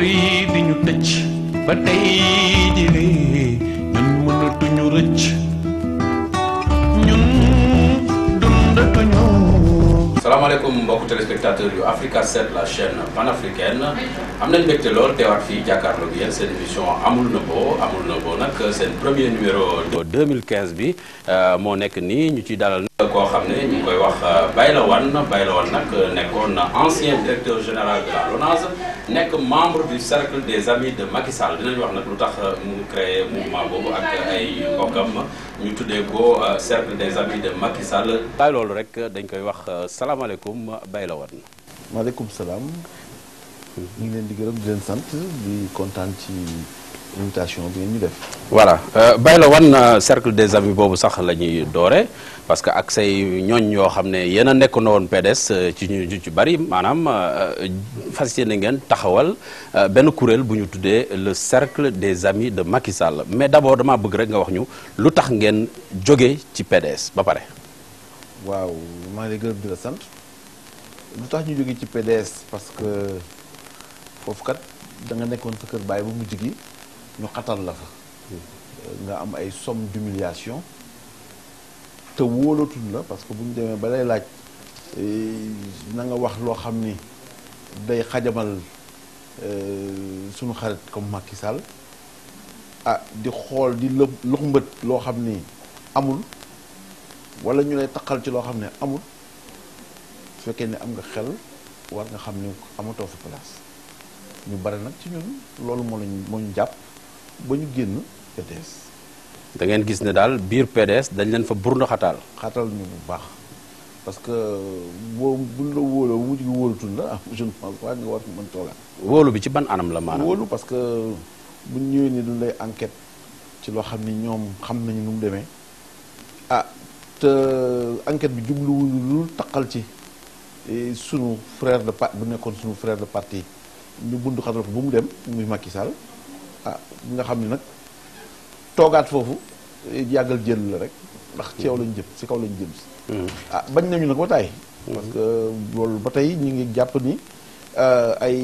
yi di ñu tëj ba tey di lee ñun mënatuñu rëcc ñun dundatuñu. salaamaaleykum mbokku téléspectateurs yu Africa 7 la chaîne panafricaine am nañ mbégte lool teewaat fii jàkkaarloo bi yéen seen émission amul nëbboo nag seen premier numéro 2015 bi moo nekk nii ñu ciy dalal koo xam ne ñu ngi koy wax Bayla Wane nag nekkoon ancien directeur général de la LONASE nekk membre du cercle des amis de Macky Sall dinañ wax nag lu tax mu créé mouvement boobu ak ay mbokkam ñu tuddee ko cercle des amis de Macky Sall. waaye loolu rek dañ koy wax salaamaaleykum Bayla Wane. maaleykum salaam. ñu ngi leen di gërëm di leen sant di kontaan ci invitation bi ngeen ñu def. voilà Bayla Wane cercle des amis boobu sax la ñuy doore parce que ak say ñooñ yoo xam ne yéen a nekk na woon PDS ci ñu ci bari maanaam fas yéene ngeen taxawal benn kuréel bu ñu tuddee le cercle des amis de Macky Sall mais d'abord damaa bëgg rek nga wax ñu lu tax ngeen jóge ci PDS ba pare. waaw maa ngi lay gërëm di la sant lu tax ñu jóge ci PDS parce que foofu kat da nga nekkoon sa kër bàyyi ba mujj gi ñu xatal la fa nga am ay somme d'humiliation te wóolatul la parce que bu ñu demee ba lay laaj na nga wax loo xam ni day xajamal sunu xarit comme Macky Sall di xool di lux mbët loo xam ni amul wala ñu lay taqal ci loo xam ne amul su fekkee ne am nga xel war nga xam ni amatoo fi place ñu bari nag ci ñun loolu moo ñu jàpp ba ñu génn PDS. da ngeen gis ne daal biir PDS dañ leen fa burna xatal ñu bu baax parce que boo buñ la wóoloo bu mujj gi wóolutul la je ne pense pas nga war mën toogaat. wóolu bi ci ban anam la maanaam. wóolu parce que buñ ñëwee ni duñ lay enquête ci loo xam ni ñoom xam nañu nu mu demee te enquête bi jubluwuñu lu taqal ci sunu frère de parti bu nekkoon sunu frère de parti ñu bundu xatal ko bu mu dem muy Macky Sall nga xam ni nag toogaat foofu yàggal jël la rek ndax ci yow lañu jëm si kaw lañu jëm si bañ nañu nag ba tey parce que loolu ba tey ñu ngi jàpp ni ay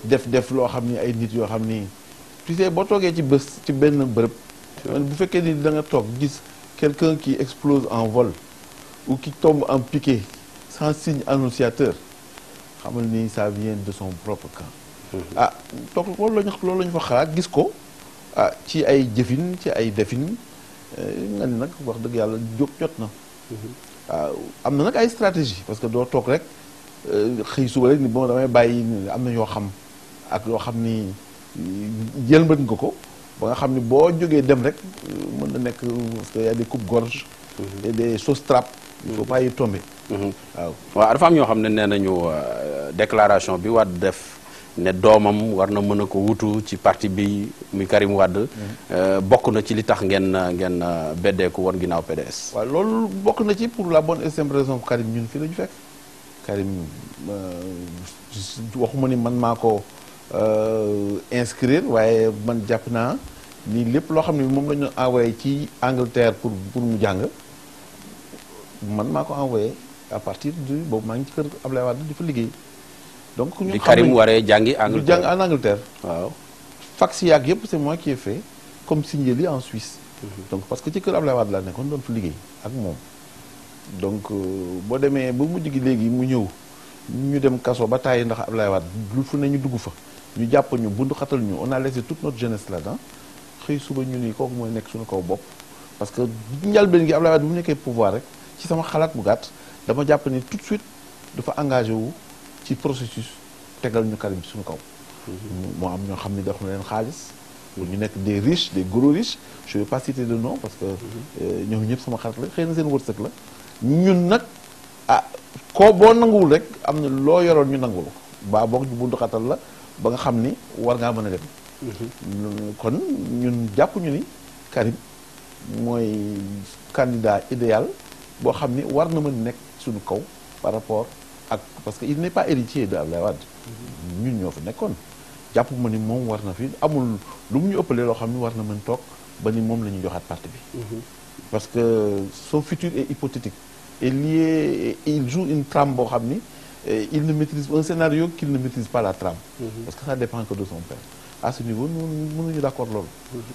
def loo xam ni ay nit yoo xam ni tu sais boo toogee ci bés ci benn bërëb bu fekkee ni da nga toog gis quelqu'un qui explose en vol ou qui tombe en piqué sans signe annonciateur xamal ni ça vient de son propre camp toog loolu la ñu fa xalaat gis ko ci ay jëfin ci ay defin nga ni nag wax dëgg yàlla jóg jot na am na nag ay stratégie parce que doo toog rek xëy suba rek ni bon damay bàyyi am na yoo xam ak yoo xam ni jëlmbat nga ko ba nga xam ni boo jógee dem rek mën na nekk parce que y a des coupe-gorge et des fausses trappes il faut pas y tomber waaw dafa am ñoo xam ne nee nañu déclaration bi Wade def ne doomam war na mën a ko wutu ci parti bi muy Karim Wade bokk na ci li tax ngeen beddeeku woon ginnaaw PDS. waaw loolu bokk na ci pour la bonne et simple raison que Karim ñun fii la ñu fekk Karim waxuma ni man maa ko inscrire waaye man jàpp naa ni lépp loo xam ne moom la ñu envoyé ci Angleterre pour mu jàng man maa ko envoyé à partir du boobu maa ngi ci kër Ablaye Wade di fa liggéey. donc ñu xam ne Karim waree jàngi Angleterre jàng en Angleterre. waaw fax yaag yëpp c'est moi qui ai fait comme signé li en Suisse. donc parce que ci kër Ablaye Wade laa nekkoon doon fa liggéey ak moom. donc boo demee ba mujj gi léegi mu ñëw ñu dem kaso ba tàyyi ndax Ablaye Wade lu fu ne ñu dugg fa ñu jàpp ñu bundu xatal ñu on a laissé toute notre jeunesse là-dedans xëy suba ñu ni kooku mooy nekk suñu kaw bopp. parce que njëlbéen gi Ablaye Wade bu mu nekkee pouvoir rek ci sama xalaat bu gàtt dama jàpp ni tout de suite dafa engagé wu. ci processus tegal ñu Karim suñu kaw moo am ñoo xam ne def na leen xaalis pour ñu nekk des riches des gros riches je vais pas citer de nom parce que ñoom ñëpp sama xarit la xëy na seen wërsëg la ñun nag koo boo nanguwul rek am na loo yoroon ñu nanguwul ko baa boog ñu bundu xatal la ba nga xam ni war ngaa mën a dem kon ñun jàpp ñu ni Karim mooy candidat idéal boo xam ni war na mën nekk suñu kaw par rapport parce que il n'est pas héritier de Abdoulaye Wade ñun ñoo fa nekkoon jàpp ma ni moom war na fi amul lu mu ñu ëppalee loo xam ni war na mën toog ba ni moom la ñuy joxaat parti bi parce que son futur est hypothétique est lié il joue une trame boo xam ni Et il ne maîtrise un scénario qu'il ne maîtrise pas la trame. Parce que ça dépend que de son père. À ce niveau nous mënuñu d'accord loolu.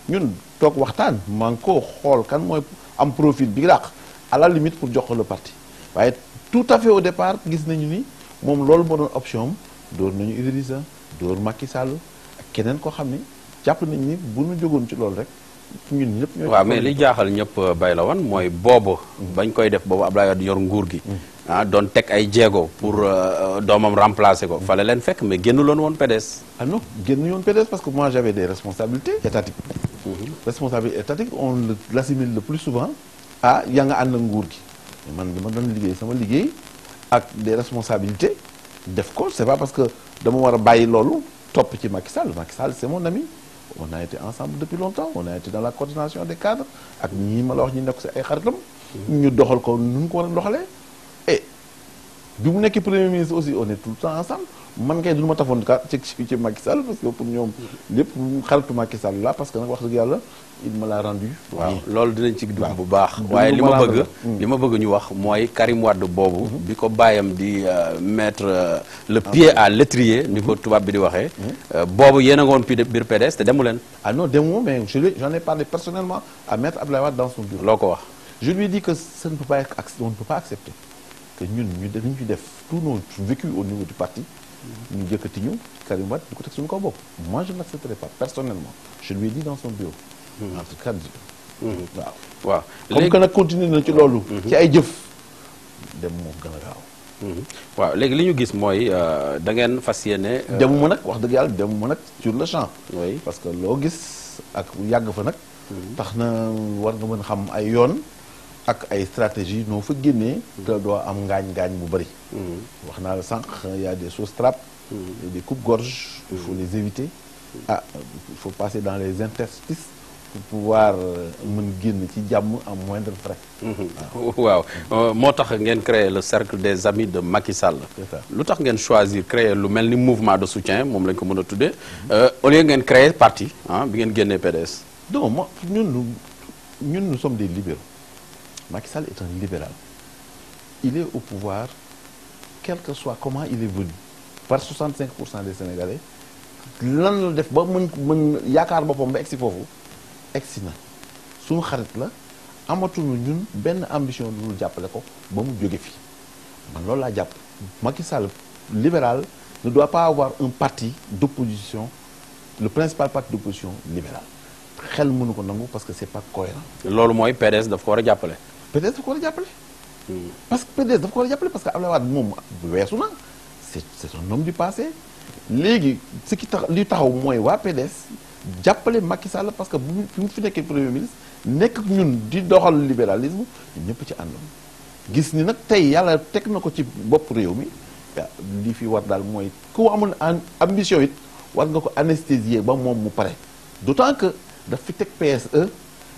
ñun toog waxtaan maa ngi ko xool kan mooy am profil bi dàq à la limite pour jox ko le parti waaye tout à fait au départ gis nañu ni moom loolu moo doon option am door nañu Idrissa door Macky Sall ak keneen koo xam ni jàpp nañu ni bu ñu jógoon ci loolu rek ñun ñëpp. ñoo waaw mais li jaaxal ñëpp bay la woon mooy boobu. bañ koy def boobu Abdoulaye Wade yor nguur gi. doon teg ay jéego pour doomam remplacer ko. fale leen fekk mais génn loon woon PDS. ah non génn yoon PDS parce que moi j'avais des responsabilités étatiques. Responsabilité étatique on l'assimile le plus souvent à yaa nga ànd ak nguur gi man dama doon liggéey sama liggéey ak des responsabilités def ko c'est pas parce que dama war a bàyyi loolu topp ci Macky Sall c'est mon ami on a été ensemble depuis longtemps on a été dans la coordination des cadres ak ñii ma la wax ñi nekk si ay xaritam ñu doxal ko nu ko war a doxalee et bi mu nekk premier ministre aussi on est tout le temps ensemble man kay du ma tafoon ka ci Macky Sall parce que pour ñoom lépp xaritu Macky Sall la parce que nag wax dëgg yàlla il me l'a rendu. waaw loolu dinañ ci dugg bu baax. waaye li ma bëgg ñu wax mooy Karim Wade boobu. bi ko bàyyam di mettre le pied à l'étrier ni ko tubaab bi di waxee. boobu yéen a ngoon biir PDS te demu leen. ah non demu mais j'en ai parlé personnellement à maître Abdoulaye Wade dans son bureau. loo ko wax. je lui ai dit que ça ne peut pas on ne peut pas accepter que ñun ñu def tout notre vécu au niveau du parti. ñu jëkkati ñu Karim Wade di ko teg suñu kaw bopp. moi je ne l'accepterai pas personnellement je lui ai dit dans son bureau. entre quatre yeux. waaw comme que nag continuer na ci loolu. ci ay jëf dem moo gën a gaaw. waaw léegi li ñu gis mooy da ngeen fas yéene. demuma nag wax dëgg yàlla demuma nag sur le champ. oui parce que loo gis ak yàgg fa nag. tax na war nga mën xam ay yoon. ak ay stratégie noo fa génnee te doo am ngaañ-ngaañ bu bëri wax naa la sànq y a des choses trappes des coupes-gorge il faut les éviter il faut passer dans les interstices pour pouvoir mën génn ci jàmm à moindre frais waaw moo tax ngeen créer le cercle des amis de Macky Sall lu tax ngeen choisir créer lu mel ni mouvement de soutien moom lañ ko mën a tuddee au lieu ngeen créer parti bi ngeen génnee PDS non moi ñun nous sommes des libéraux Macky Sall est un libéral. Il est au pouvoir, quel que soit comment il est venu, par 65% des Sénégalais. lan la def ba mën yaakaar boppam ba egsi foofu egsi na suñu xarit la amatuñu ñun benn ambition lu dul jàppale ko ba mu jóge fi man loolu laa jàpp. Macky Sall libéral ne doit pas avoir un parti d'opposition le principal parti d'opposition libéral xel mënu ko nangu parce que c'est pas cohérent. loolu mooy PDS daf ko war a jàppale. PDS daf ko war a jàppale. parce que PDS daf ko war a jàppale parce que Abdoulaye Wade moom weesu na c'est un homme du passé léegi ce qui tax li taxaw mooy waa PDS jàppale Macky Sall parce que bu mu fi nekkee premier ministre nekk ñun di doxal libéralisme ñëpp ci àndoon gis ni nag tey yàlla teg na ko ci bopp réew mi li fi war daal mooy ku amul ambition it war nga ko anesthésier ba moom mu pare d'autant que daf fi teg PSE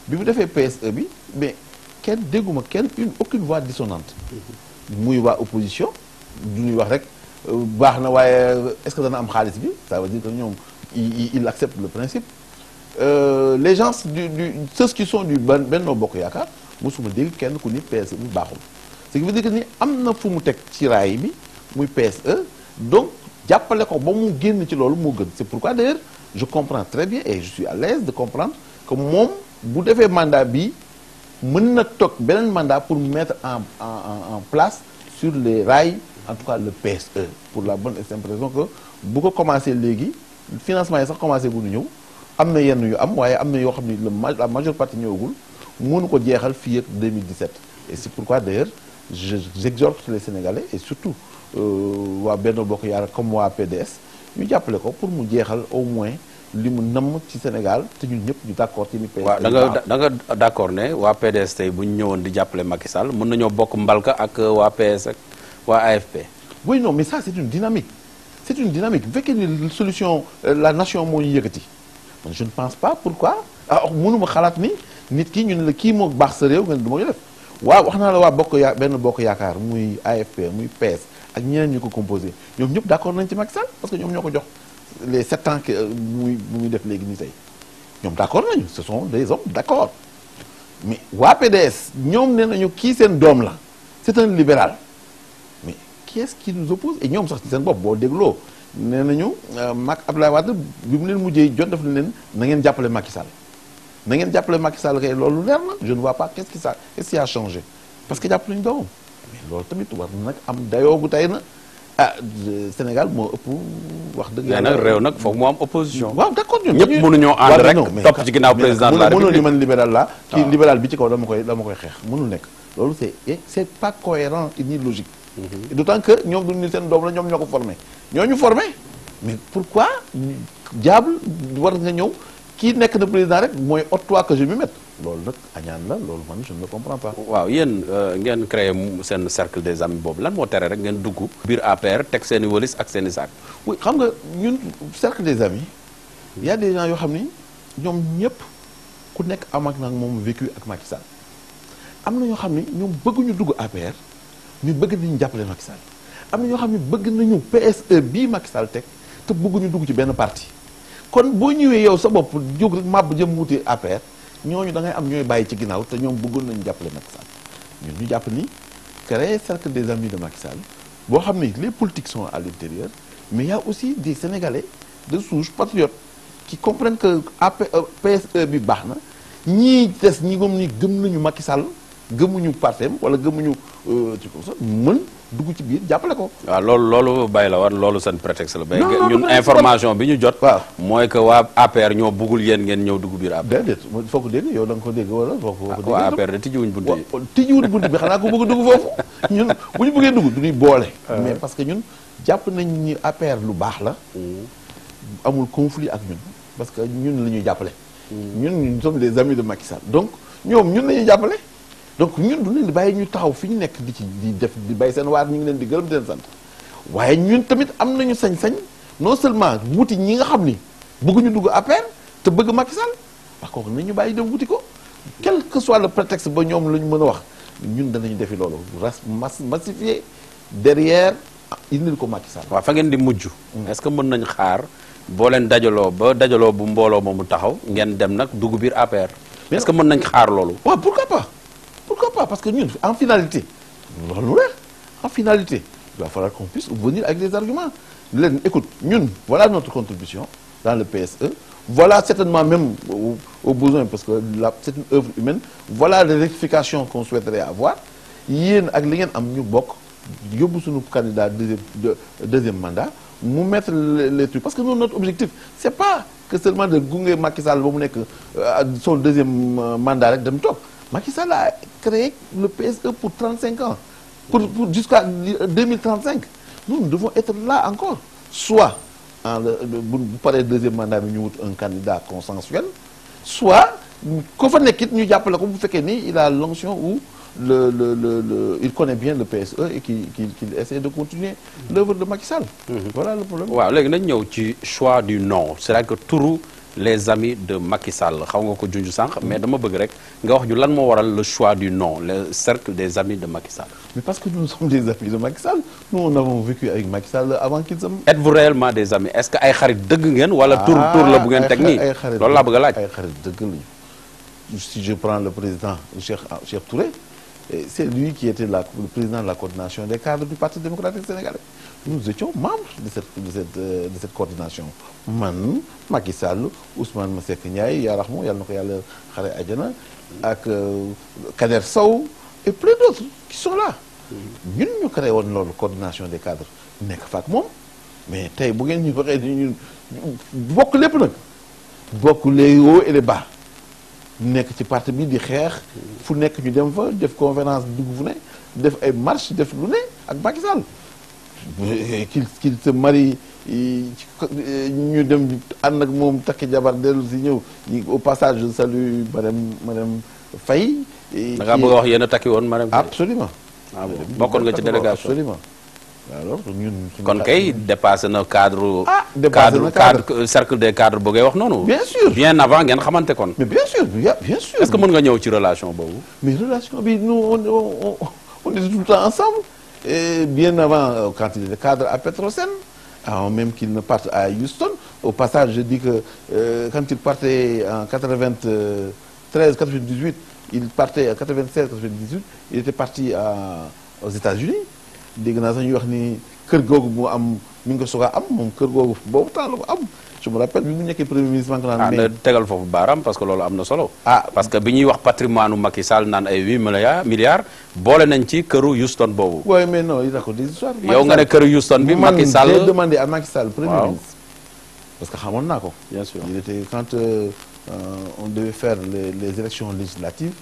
bi mu defee PSE bi mais kenn dégguma aucune voix dissonante muy waa opposition du ñuy wax rek baax na waaye est-ce que dana am xaalis bi ça veut dire que ñoom il accepte le principe les gens ceux qui sont du Benno Bokk Yaakaar mosuma dégg kenn ku ni PSE bi baaxul ce qui veut dire que ni am na fu mu teg ci raay bi muy PSE donc jàppale ko ba mu génn ci loolu moo gën c'est pourquoi d'ailleurs je comprends très bien et je suis à l'aise de comprendre que moom bu defee mandat bi mën na toog beneen mandat pour mettre en place sur les rails en tout cas le PSE pour la bonne et simple raison que bu ko commencé léegi financement yi sax commencé bu ñu ñëw am na yenn yu am waaye am na yoo xam ni la majeure partie ñëwagul mënu ko jeexal fii ak 2017 et c'est pourquoi d'ailleurs j'exhorte les Sénégalais et surtout waa Benno Bokk Yaakaar comme waa PDS ñu jàppale ko pour mu jeexal au moins li mu namm ci Sénégal te ñun ñëpp ñu d'accord ci ni PDS. waaw da nga d'accord ne waa PDS tey bu ñu ñëwoon di jàppale Macky Sall mën nañoo bokk mbalka ak waa PS ak waa AFP. oui non mais ça c'est une dynamique bu fekkee ni solution la nation moo ñu yëkkati man je ne pense pas pourquoi mënuma xalaat ni nit ki ñun la kii moo baax sa réew nga ne du ma ko def waaw wax naa la waa benn bokk yaakaar muy AFP muy PS ak ñeneen ñu ko composé ñoom ñëpp d'accord nañ ci Macky Sall parce que ñoom ñoo ko jox les 7 ans que muy def léegi nii tey ñoom d'accord nañu ce sont des hommes d'accord mais waa PDS ñoom nee nañu kii seen doom la c'est un libéral mais qu'est-ce qui nous oppose et ñoom sax ci seen bopp boo dégloo nee nañu Abdoulaye Wade bi mu leen mujjee jot def leen na ngeen jàppale Macky Sall na ngeen jàppale Macky Sall kay loolu leer na je ne vois pas qu'est-ce qui a changé parce que jàpp nañu doomam mais loolu tamit war na nag am dayoogu tey na Sénégal moo ëpp wax dëgg yàlla nag réew nag foog mu am opposition. waaw d'accord ñun ñëpp mënuñoo ànd rek topp ci ginnaaw président de la République. mënul ni man libéral la kii libéral bi ci kaw dama koy xeex mënul nekk loolu c'est pas cohérent ni logique. Et d'autant que ñoom du ni seen doom la ñoom ñoo ko formé ñooñu formé mais pourquoi diable war nga ñëw kii nekk na président rek mooy toi que je m'y mette loolu nag añaan la loolu man je ne le comprends pas. waaw yéen ngeen créé seen cercle des amis boobu lan moo tere rek ngeen dugg biir APR teg seen i wëlis ak seen i saak. oui xam nga ñun cercle des amis il y a des gens yoo xam ni ñoom ñëpp ku nekk am ak nag moom vécu ak Macky Sall am na ñoo xam ni ñoom bëgguñu dugg APR ñu bëgg nañu jàppale Macky Sall am na ñoo xam ne bëgg nañu PSE bii Macky Sall teg te bëgguñu dugg ci benn parti kon boo ñëwee yow sa bopp jóg rek màbb jëm wuti APR ñooñu da ngay am ñooy bàyyi ci ginnaaw te ñoom bëggoon nañu jàppale Macky Sall ñun ñu jàpp ni créer cercle des amis de Macky Sall boo xam ni les politiques sont à l'intérieur mais il y a aussi des Sénégalais de souche patriotes qui comprennent que PSE bi baax na ñii des ñi moom ni gëm nañu Macky Sall gëmuñu partem wala gëmuñu ci ko sax mën dugg ci biir jàppale ko. waaw loolu bàyyi la war loolu seen prétexte la. bay non ñun information bi ñu jot. waaw mooy que waa APR ñoo bëggul yéen ngeen ñëw dugg biir APR. déedéet foo ko dégg yow da nga ko dégg wala foo ko dégg. waa APR de tijjiwuñ bunt yi. tijjiwuñ bunt bi xanaa ko bëgg a dugg foofu ñun bu ñu bëggee dugg du ñuy boole. mais parce que ñun jàpp nañ ni APR lu baax la. amul conflit ak ñun parce que ñun la ñuy jàppale. ñun nous sommes des amis de Macky Sall donc ñoom ñun la ñuy jàppale. donc ñun du leen di bàyyi ñu taxaw fi ñu nekk di def di bàyyi seen waar ñu ngi leen di gërëm di leen sant waaye ñun tamit am nañu sañ-sañ non seulement wuti ñi nga xam ni bëgguñu dugg APR te bëgg Macky Sall wax kooku nañu bàyyi dem wuti ko quel que soit le prétexte ba ñoom la ñu mën a wax ñun danañu defi loolu massifier derrière indil ko Macky Sall. waaw fa ngeen di mujj. est-ce que mën nañ xaar boo leen dajaloo ba dajaloo bu mbooloo moomu taxaw ngeen dem nag dugg biir APR. est-ce que mën nañ xaar loolu. waaw pourquoi pas. Pourquoi pas? Parce que nous, en finalité, il va falloir qu'on puisse venir avec des arguments. Écoute, nous, voilà notre contribution dans le PSE. Voilà certainement même au besoin, parce que c'est une œuvre humaine. Voilà les rectifications qu'on souhaiterait avoir. Nous avons candidat deuxième mandat. Nous mettre les trucs. Parce que nous, notre objectif, c'est pas que seulement de Gungé Macky Sall son deuxième mandat de top. Macky Sall a créé le PSE pour 35 ans, pour jusqu'à 2035. Nous devons être là encore. Soit, vous parlez de deuxième mandat, nous un candidat consensuel, soit, il a l'onction où il connaît bien le PSE et qu'il essaie de continuer l'œuvre de Macky Sall. Voilà le problème. Waaw léegi nañ ñëw ci choix du nom c'est-à-dire que turu les amis de Macky Sall xaw nga ko junj sànq mais dama bëgg rek nga wax ñu lan moo waral le choix du nom le cercle des amis de Macky Sall. Mais parce que nous sommes des amis de Macky Sall. Nous on avons vécu avec Macky Sall avant qu'il se. Êtes-vous réellement des amis est-ce que ay xarit dëgg ngeen wala tur la bu ngeen teg nii loolu laa bëgg a laaj. ay xarit dëgg lañu. Si je prends le président Cheikh Touré, c'est lui qui était le président de la coordination des cadres du Parti démocratique sénégalais. Nous étions membres de cette coordination. Man, Macky Sall, Ousmane Masseck Ndiaye, Yarahmou, Yàlla na ko Yàlla xare àjjana, ak Kader Sow et plein d'autres qui sont là. Ñun ñu créé woon loolu coordination des cadres nekk fa ak moom mais tey bu ngeen ñu waxee ñun bokk lépp nag bokk les hauts et les bas. nekk ci parti bi di xeex fu nekk ñu dem fa def conférence dugg fu ne def ay marche def lu ne ak Macky Sall qu'il se marie ñu dem ànd ak moom takki jabar dellu si ñëw au passage je salue madame Faye. da ngaa bëgg a wax yéen a takki woon madame Faye. Absolument. ah bon bokkoon nga ci délégation absolument. alors ñun. kon kay dépassé na cadre. dépassé na cadre cercle des cadres bu ngay wax noonu. bien sûr bien avant ngeen xamante kon. mais bien sûr bien sûr. est-ce que mën nga ñëw ci relation boobu. mais relation bi nous on était tout le temps ensemble. Et bien avant quand il était cadre à Petrosen avant même qu'il ne parte à Houston au passage je dis que quand il partait en 93 98 il partait en 96 98 il était parti aux États-Unis dégg naa sax ñuy wax ni kër googu mu am mi ngi ko soog a am moom kër googu boobu temps la ko am je me rappelle bi mu nekkee premier ministre man ko naan na tegal foofu baaraam parce que loolu am na solo. ah parce que bi ñuy wax patrimoine u Macky Sall naan ay 8 milliards boole nañ ci këru Houston boobu. oui mais non il raconte des histoires. yow nga ne këru Houston bi Macky Sall man j'ai demandé à Macky Sall premier waaw. ministre parce que xamoon naa ko. bien sûr il était quand on devait faire les élections législatives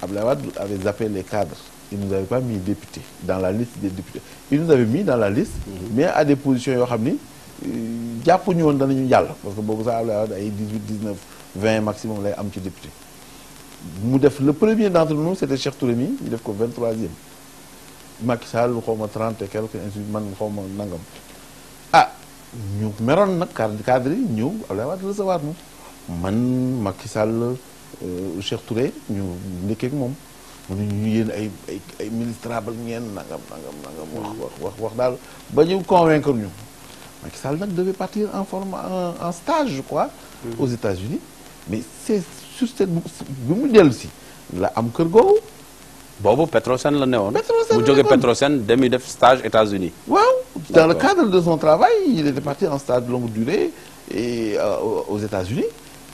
Abdoulaye Wade avait zappé les cadres. Il nous avait pas mis député dans la liste des députés il nous avait mis dans la liste mais à des positions yoo xam ni jàppuñu woon danañu jàll parce que boobu sax Abdoulaye Wade ay 18 19 20 maximum lay am ci député mu def le premier d'entre nous c'était Cheikh Touré mi ñu def ko 23e Macky Sall xaw ma 30 et quelques ainsi man xaw ma nangam ah ñu meroon nag cadre yi ñëw Abdoulaye Wade recevoir mu man Macky Sall Cheikh Touré ñu nekkee ak moom mu ne ñu yéen ay ministrable ngeen nangam wax daal ba ñu convaincre ñu Macky Sall nag devait partir en stage je crois aux États-Unis mais c'est sur cette bi mu dellu si la am kër googu boobu Petrosen la newoon. Petrosen mu la jóge nekkoon. Petrosen demi def stage États-Unis waaw dans le D'accord. cadre de son travail il était parti en stage de longue durée et aux États-Unis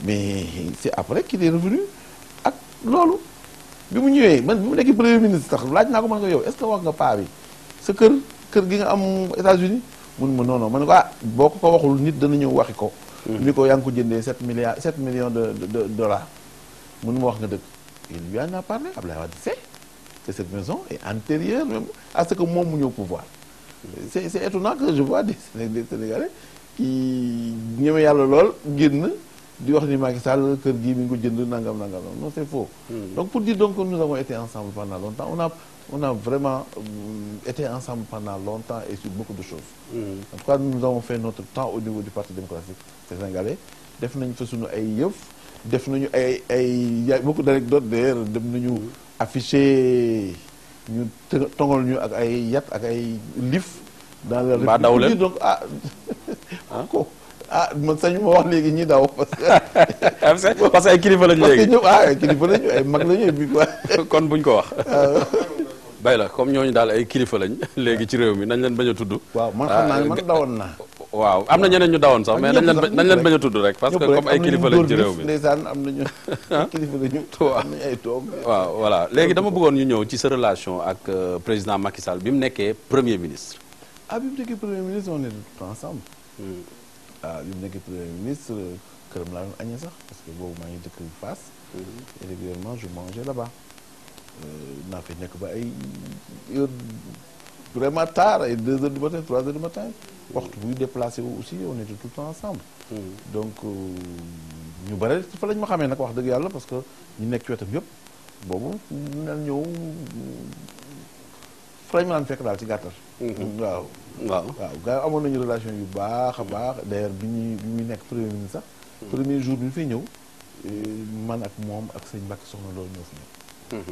mais c'est après qu'il est revenu ak loolu bi mu ñëwee man bi mu nekk premier ministre tax laaj naa ko man ko yow est-ce que wax nga paa bi sa kër gi nga am États-Unis mun ma non non ma ne ko ah boo ko waxul nit dana ñëw waxi ko ni ko yaa ngi ko jëndee 7 millions de dollars mun ma wax nga dëgg il lui en a parlé Abdoulaye Wade sait que cette maison est antérieure même à ce que moom mu ñëw pouvoir c'est étonnant que je vois des Sénégalais qui ñeme yàlla lool génn di wax ni Macky Sall kër gii mi ngi ko jënd nangam non c'est faux donc pour dire donc que nous avons été ensemble pendant longtemps on a vraiment été ensemble pendant longtemps et sur beaucoup de choses en tout cas nous avons fait notre temps au niveau du Parti démocratique sénégalais def nañ fa suñu ay yëf def nañu ay beaucoup d'anecdotes d'ailleurs dem nañu affiché ñu tongal ñu ak ay yat ak ay lif dans la Mbaa daw leen donc ko man sañu ma wax léegi ñi daw parce que parce que ay kilifa lañ parce que léegi ñëw ay kilifa lañu ay mag lañu et puis quoi kon buñ ko wax bay la comme ñooñu daal ay kilifa lañ léegi ci réew mi nañ leen bañ a tudd waaw man xam naa ne man dawoon naa waaw am na ñeneen ñu dawoon sax mais nañ leen bañ a tudd rek parce que comme ay kilifa lañ ci réew mi ndeysaan am nañu kilifa lañu am nañu ay toog waaw voilà léegi dama bëggoon ñu ñëw ci sa relation ak président Macky Sall bi mu nekkee premier ministre bi mu nekkee premier ministre on était tout ensemble bi mu nekkee premier ministre këram laa doon añee sax parce que boobu maa ngi dëkk Fass et régulièrement je mangeais là-bas naa fi nekk ba ay heure vraiment tard ay 2 heures du matin 3 heures du matin waxtu buy déplacé wu aussi on était tout le temps ensemble donc ñu bare fa lañ ma xamee nag wax dëgg yàlla parce que ñu nekk ci wetam yëpp boobu ñu naan ñëw fa lañ ma naan fekk daal ci gàttal waaw gars yi amoon nañu relation yu baax a baax d'ailleurs bi muy nekk premier ministre sax premier jour bi ñu fiy ñëw man ak moom ak sëñ Mbacke Soxna loolu ñoo fi ñëw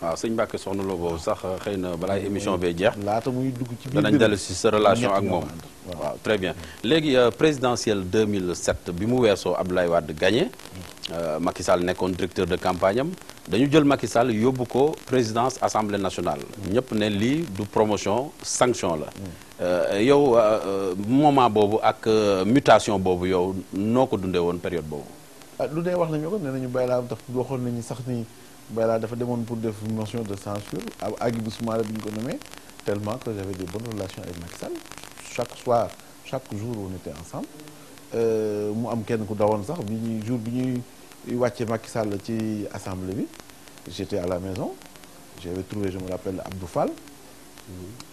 waaw sëñ Mbacke Soxna Lo boobu sax xëy na balaay émission bee jeex laata muy dugg ci biir danañ dellu si sa relation ak moom waaw très bien léegi présidentielle 2007 bi mu weesoo Abdoulaye Wade gagné Macky Sall nekkoon directeur de campagne am dañu jël Macky Sall yóbbu ko présidence assemblée nationale ñëpp ne lii du promotion sanction la yow moment boobu ak mutation boobu yow noo ko dundee woon période boobu lu dee wax nañu ko nee nañu Bayla daf waxoon nañu sax ni Bayla dafa demoon pour def motion de censure Hadjibou Soumaré bi ñu ko nommé tellement que j'avais de bonnes relations avec Macky Sall chaque soir chaque jour on était ensemble mu am kenn ku dawoon sax jour bi ñuy wàcce Macky Sall ci assemblée bi j'étais à la maison j'avais trouvé je me rappelle Abdou Fall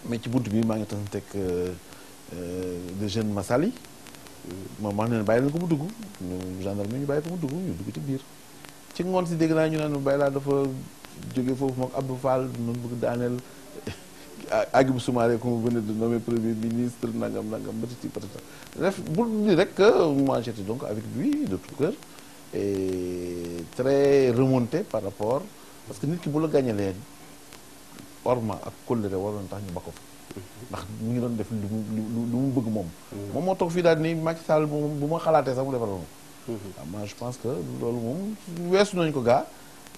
mais ci bunt bi maa ngi tasanteeg le jeune Massali moom wax ne bàyyi leen ko mu dugg ñu gendarme ñu bàyyi ko mu dugg ñu dugg ci biir ci ngoon si dégg naa ñu naan Bayla dafa jóge foofu moom Abdou Fall noonu bëgg daaneel Hadjibou Soumaré comme venait de nommer premier ministre nangam batiti patata bref bu di rek moi j'étais donc avec lui de tout cœur et très remonté par rapport parce que nit ki bu la gàññalee orma ak kóllëre waroon tax ñu ba ko fa ndax mu ngi doon def lu mu bëgg moom moo toog fii daal ni Macky Sall moom bu ma xalaatee sax mu defal moom waaw moi je pense que loolu moom weesu nañu ko gaa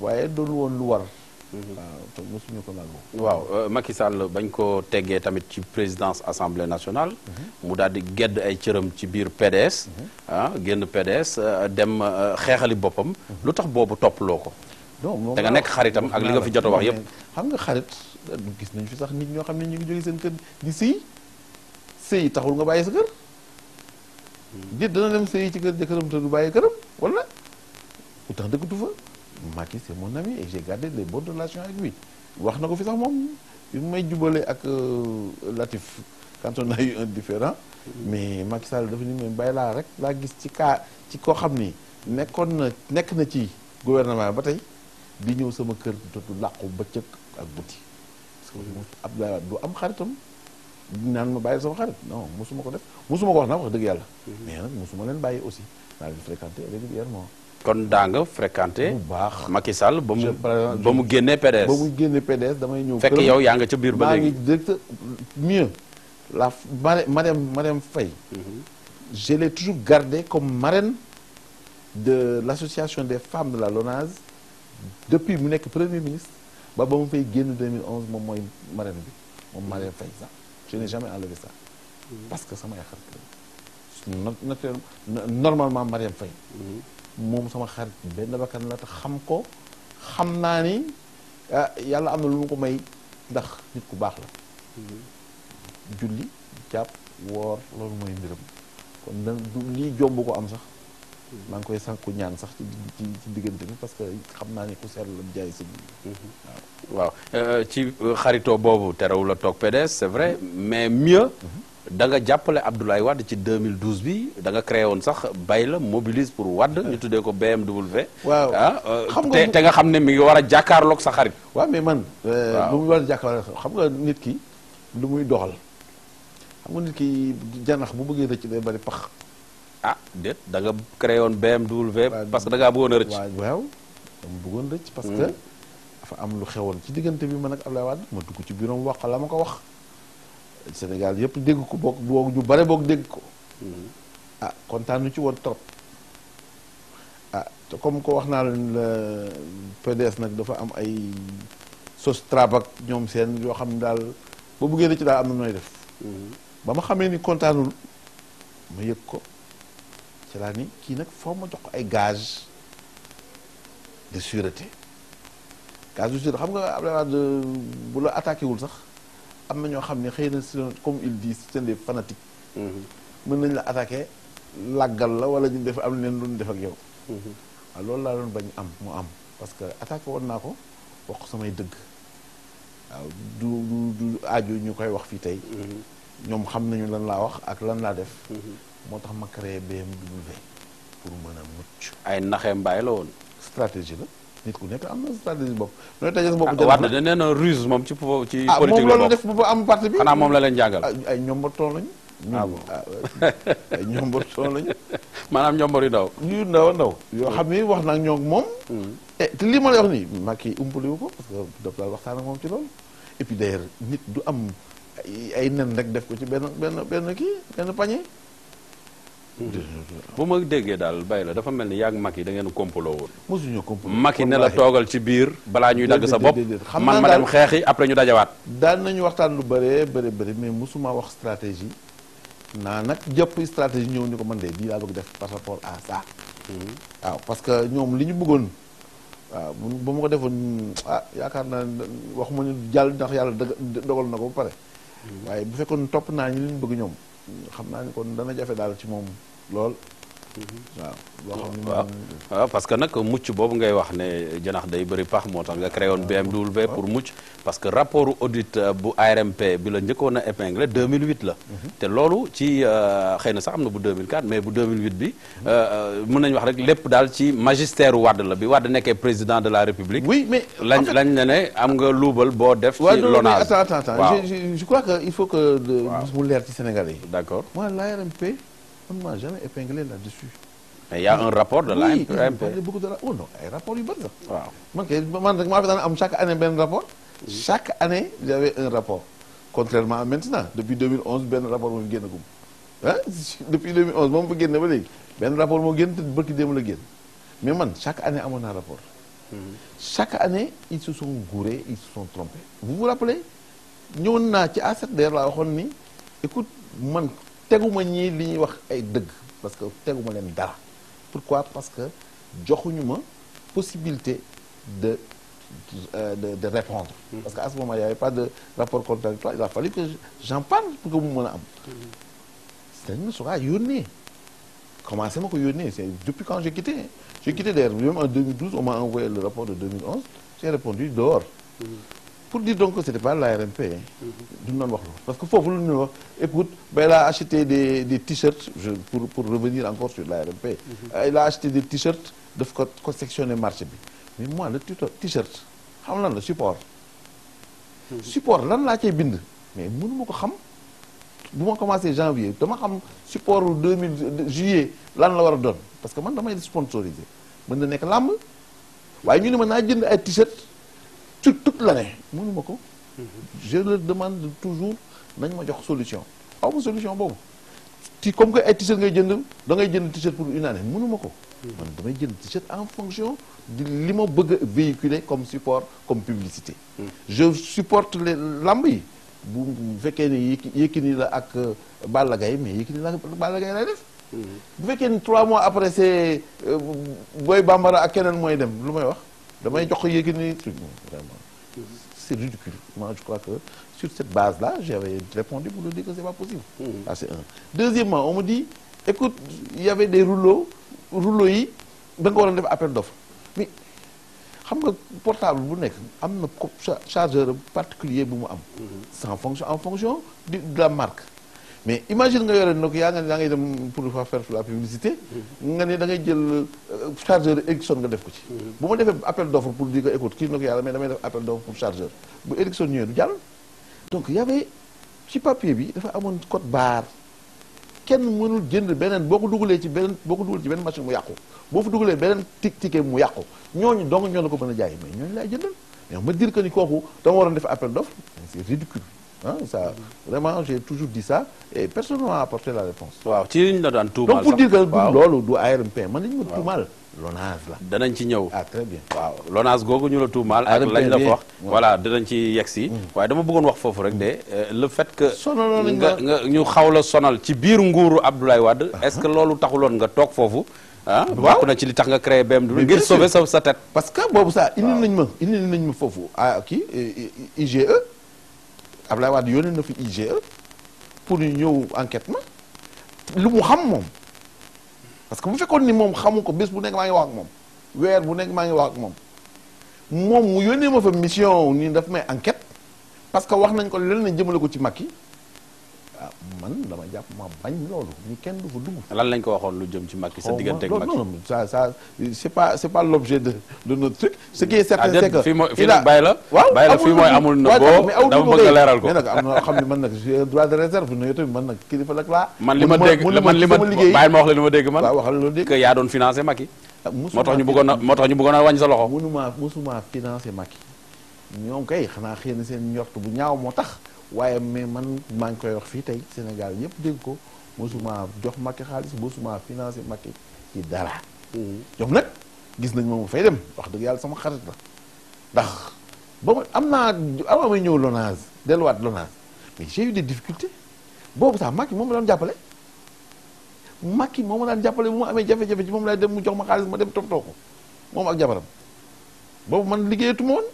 waaye doolu woon lu war waaw te mosuñu ko nangu. waaw Macky Sall bañ ko teggee tamit ci présidence assemblée nationale. mu daal di gedd ay cëram ci biir PDS. génn PDS dem xeexali boppam. lu tax boobu toppaloo ko. non da nga nekk xaritam ak li nga fi jot a wax yépp. xam nga xarit gis nañ fi sax nit ñoo xam ne ñu ngi jóge seen kër di sëy taxul nga bàyyi sa kër. nit dana dem sëy ci kër jëkkëram te du bàyyi këram wala pourtant dëkkatu fa. Macky c'est mon ami et j'ai gardé les bonnes relations avec lui wax na ko fi sax moom bi may jubale ak Latif quand on a eu un différend mais Macky Sall dafa ni moom bàyyi laa rek laa gis ci koo xam ni nekk na ci gouvernement ba tey di ñëw sama kër du làqu bëccëg ak guddi parce que Abdoulaye Wade du am xaritam naan ma bàyyi sama xarit non mosuma ko def mosuma ko wax nag wax dëgg yàlla mais nag mosuma leen bàyyi aussi daa leen fréquenté régulièrement. kon daa nga fréquenté. bu baax Macky Sall ba mu génnee PDS. ba mu génnee PDS damay ñëw. fekk yow yaa nga ca biir ba léegi maa ngi directeur mieux la Marième Faye. Je l'ai toujours gardée comme marraine de l'association des femmes de la LONASE depuis mu nekk premier ministre ba mu fay génn 2011 moom mooy marraine bi moom Marième Faye sax je n'ai jamais enlevé ça. parce que samay xarit la normalement Marième Faye. moom sama xarit benn bakkan la te xam naa ni yàlla am na lu mu ko may ndax nit ku baax la. julli jàpp woor loolu mooy mbiram kon lii jomb ko am sax maa ngi koy sànku ñaan sax ci diggante bi parce que xam naa ni ku seetlu la jaay si waaw ci xaritoo boobu terewul la toog PDS c'est vrai mais mieux. da nga jàppale Abdoulaye Wade ci 2012 bi da nga créé woon sax bay la mobilise pour Wade ñu tuddee ko BMW. waaw xam nga te nga xam ne mi ngi war a jàkkaarloog sa xarit. waaw mais man. lu muy war a jàkkaarloog xam nga nit ki lu muy doxal xam nga nit ki janax bu bëggee rëcc day bari pax. déet da nga créé woon BMW. parce que da ngaa bëggoon a rëcc. waaw dama bëggoon rëcc. parce que dafa am lu xewoon ci diggante bi man ak Abdoulaye Wade ma dugg ci bureau wax la ma ko wax. Sénégal yëpp dégg ko boog ñu bare boog dégg ko kontaan nu ci woon trop te comme ko wax naa leen la PDS nag dafa am ay sos trap ak ñoom seen yoo xam ne daal boo buggee na ci daal am na nooy def ba ma xamee ni kontaanul ma yëg ko ci laa ni kii nag foo ma jox ko ay gage de sûreté gage de sûreté xam nga Abdoulaye Wade bu la attaqué wul sax am na ñoo xam ne xëy na comme il dit c'est des fanatiques. mën nañ la attaqué làggal la wala ñu def am leen lu ñu def ak yow. waaw loolu laa doon bañ mu am parce que attaqué woon naa ko wax ko samay dëgg waaw du aajo ñu koy wax fii tey. ñoom xam nañu lan laa wax ak lan laa def. moo tax ma créé BMW pour mën a mucc. ay naxee mbaay la woon. stratégie la. nit ku nekk am na stratégie bopp. nooy tëjee sa bopp Wade da nee na ruse moom ci politique la moom loolu def bu am parti bi. xanaa moom la leen jàngal. ay ñombar tool lañu. bon ay ñombar tool lañu. maanaam ñombar yu ndaw. yu ndaw. yoo xam ni wax na ñoo moom. te lii ma lay wax nii Macky umpale wu ko parce que daf daal waxtaan ak moom ci loolu. et puis d'ailleurs nit du am ay nen rek def ko ci benn kii benn panier. bu ma déggee daal bay la dafa mel ni yaa ngi Macky da ngeen complot woon. mosuñu complot Macky ne la toogal ci biir balaa ñuy dagg sa bopp man ma dem xeexi après ñu dajawaat. daan nañu waxtaan lu bëri mais mosuma wax stratégie naa nag jëpp stratégie ñëw ni ko man de lii laa bëgg def par rapport à ça. waaw parce que ñoom li ñu bëggoon waaw ba ma ko defoon yaakaar naa waxuma ñu jàll ndax yàlla dogal na ko ba pare. waaye bu fekkoon topp naa ñu li ñu bëgg ñoom. xam naa ni kon dana jafe daal ci moom lool. waaw loo xam ne waaw parce que nag mucc boobu ngay wax ne janax day bëri pax moo tax nga créé woon BMW pour mucc parce que rapport audit bu ARMP bi la njëkkoon a épinglé 2008 la. te loolu ci xëy na sax am na bu 2004 mais bu 2008 bi mën nañu wax rek lépp daal ci magistère Wade la bi Wade nekkee président de la République. oui mais lañ ne am nga luubal boo def. ci LONASE attends je crois que il faut que. mu leer ci Sénégalais yi. d'accord moi l'ARMP on ne m'a jamais épinglé là-dessus. mais il y a un rapport de l'ARMP. oui beaucoup de oh non ay rapports yu bëri sax. waaw man rek maa fi daan am chaque année benn rapport. chaque année j'avais un rapport. contrairement à maintenant depuis 2011 benn rapport moo fi génnagum ah depuis 2011 moom fa génne ba léegi benn rapport moo génn te bëkki démb la génn mais man chaque année amoon naa rapport chaque année ils se sont gourés, ils se sont trompés. Vous vous rappelez ñëwoon naa ci A7DR laa waxoon ni écoute man teguma ñii li ñuy wax ay dëgg parce que teguma leen dara. Pourquoi? Parce que joxuñu ma possibilité de répondre. Parce qu'à ce moment il n'y avait pas de rapport contradictoire, il a fallu que j'en parle pour que mu mën a am. c'est-à-dire que soo yónnee commencé ma ko yónnee c'est depuis quand j'ai quitté. J'ai quitté d'ailleurs même en 2012 on m'a envoyé le rapport de 2011 j'ai répondu dehors. Pour dire donc que c'était pas l'ARMP. duñu doon wax loolu parce que foofu lu ñu wax écoute ben il a acheté des t-shirts pour revenir encore sur l'ARMP. Il a acheté des t-shirts daf ko sectionner marché bi mais moi le t-shirt xam lan la support. support lan laa cay bind mais mënu ma ko xam. bu ma commencé janvier dama xam support 2000 juillet lan la war a doon parce que man damay sponsorisé mën na nekk làmb waaye ñu ne ma naa jënd ay t-shirt sur toute l'année mënu ma ko. je leur demande toujours nañ ma jox solution aw ma solution boobu comme que ay t-shirt ngay jënd da ngay jënd t-shirt pour une année mënu ma ko. man damay jënd t-shirt en fonction de li ma bëgg a véhiculer comme support comme publicité. je supporte les làmb yi. bu fekkee ni Yékini la ak Balla Gaye mais Yékini la ak Balla Gaye lay def. bu fekkee ni 3 mois après c'est Boy Bambara ak keneen mooy dem lu may wax damay jox ko Yékini vraiment c'est ridicule. Moi je crois que sur cette base là j'avais répondu pour lui dire que c'est pas possible. Ça c'est un. Deuxièmement on me dit écoute il y avait des rouleaux yi da nga war a def appel d'offre mais xam nga portable bu nekk am na chargeur particulier bu mu am. c'est en fonction de la marque. mais imagine nga yore Nokia nga ngay dem pour faire la publicité. nga ne da ngay jël chargeur Ericsson nga def ko ci. bu ma defee appel d'offre pour dire que écoute kii Nokia la mais damay def appel d'offre pour chargeur bu Ericsson ñëwee du jàll. donc y avait ci papier bi dafa amoon code barre kenn mënul jënd beneen boo ko dugalee ci beneen machine mu yàqu. boo fa dugalee beneen ticket mu yàqu ñooñu donc ñoo na ko mën a jaay mais ñooñu laay jëndal mais ma dire que ni kooku dama waroon def appel d'offre c'est ridicule ah ça vraiment j'ai toujours dit ça et personne n'a apporté la réponse. waaw ci liñ la daan tuumaal donc pour dire que du loolu du ARMP man li ñu ma tuumaal LONASE la. danañ ci ñëw. ah très bien waaw LONASE googu ñu la tuumaal. ak lañ la ko wax voilà danañ ci yegsi. waaye dama bëggoon wax foofu rek de le fait que. nga ñu xaw la sonal ci biir nguuru Abdoulaye Wade. est-ce que loolu taxuloon nga toog foofu. ah bokk na ci li tax nga créé BMW ngir sauver sa tête. parce que boobu sax indi nañ ma foofu kii IGE Abdoulaye Wade yónnee na fi IGE pour ñu ñëw enquête ma lu mu xam moom parce que bu fekkoon ni moom xamu ko bés bu nekk maa ngi wax ak moom weer bu nekk maa ngi wax ak moom mu yónnee ma fa mission ni daf may enquête parce que wax nañ ko len nañ jëmale ko ci Macky man dama jàpp ma bañ loolu ñu kenn du fa dugg. lan lañ ko waxoon lu jëm ci Macky sa diggante ak Macky. non ça c'est pas l'objet de notre truc. ce qui est certain c'est que fii bàyyi la. waaw bàyyi la fii mooy amul na boo dama bëgg a leeral ko. mais nag am na xam ne man nag j'ai un droit de réserve ne yow tamit man nag kilifa nag laa. man li ma dégg bàyyi ma wax la li ma dégg man. waaw waxal loolu dégg que yaa doon financé Macky. moo tax ñu bëggoon a wàññi sa loxo. musuma financé Macky ñoom kay xanaa xëy na seen njort bu ñaaw moo tax waaye mais man maa ngi koy wax fii tey Sénégal yëpp dégg ko mosuma jox Macky xaalis mosuma financé Macky ci dara. ñoom nag gis nañ ma mu fay dem wax dëgg yàlla sama xarit la ndax ba ma am naa avant may ñëw LONASE delluwaat LONASE mais j'ai eu des difficultés boobu sax Macky moom la doon jàppale. Macky moom ma daan jàppale bu ma amee jafe-jafe ci moom laay dem mu jox ma xaalis ma dem toppatoo ko moom ak jabaram boobu man liggéeyatuma woon.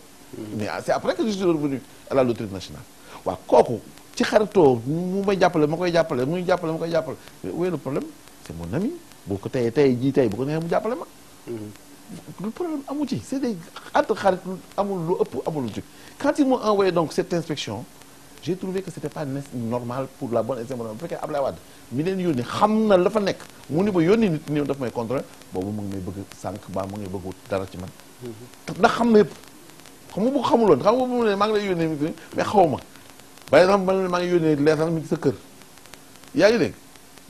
mais c'est après que je suis revenu à la loterie nationale. waaw kooku ci xaritoo mu may jàppale ma koy jàppale muy jàppale ma koy jàppale mais où est le problème c'est mon ami boo ko tey jii tey bu ko neexee mu jàppale ma. le problème amu ci c'est des entre xarit amul lu ëpp amul lu ci quand ils m'ont envoyé donc cette inspection j'ai trouvé que c'était pas normal pour la bonne et simple raison bu fekkee Abdoulaye Wade mi leen yónni xam na la fa nekk mu ni ba yónni nit ñi daf may contrôler boobu mu ngi may bëgg sànq ba mu ngi bëgg dara ci man. ndax xam na yëpp xam nga bu ko xamuloon xam nga bu mu ne maa ngi lay yónnee mais xaw ma. par exemple man maa ngi yónnee leetal mi ngi sa kër yaa ngi dégg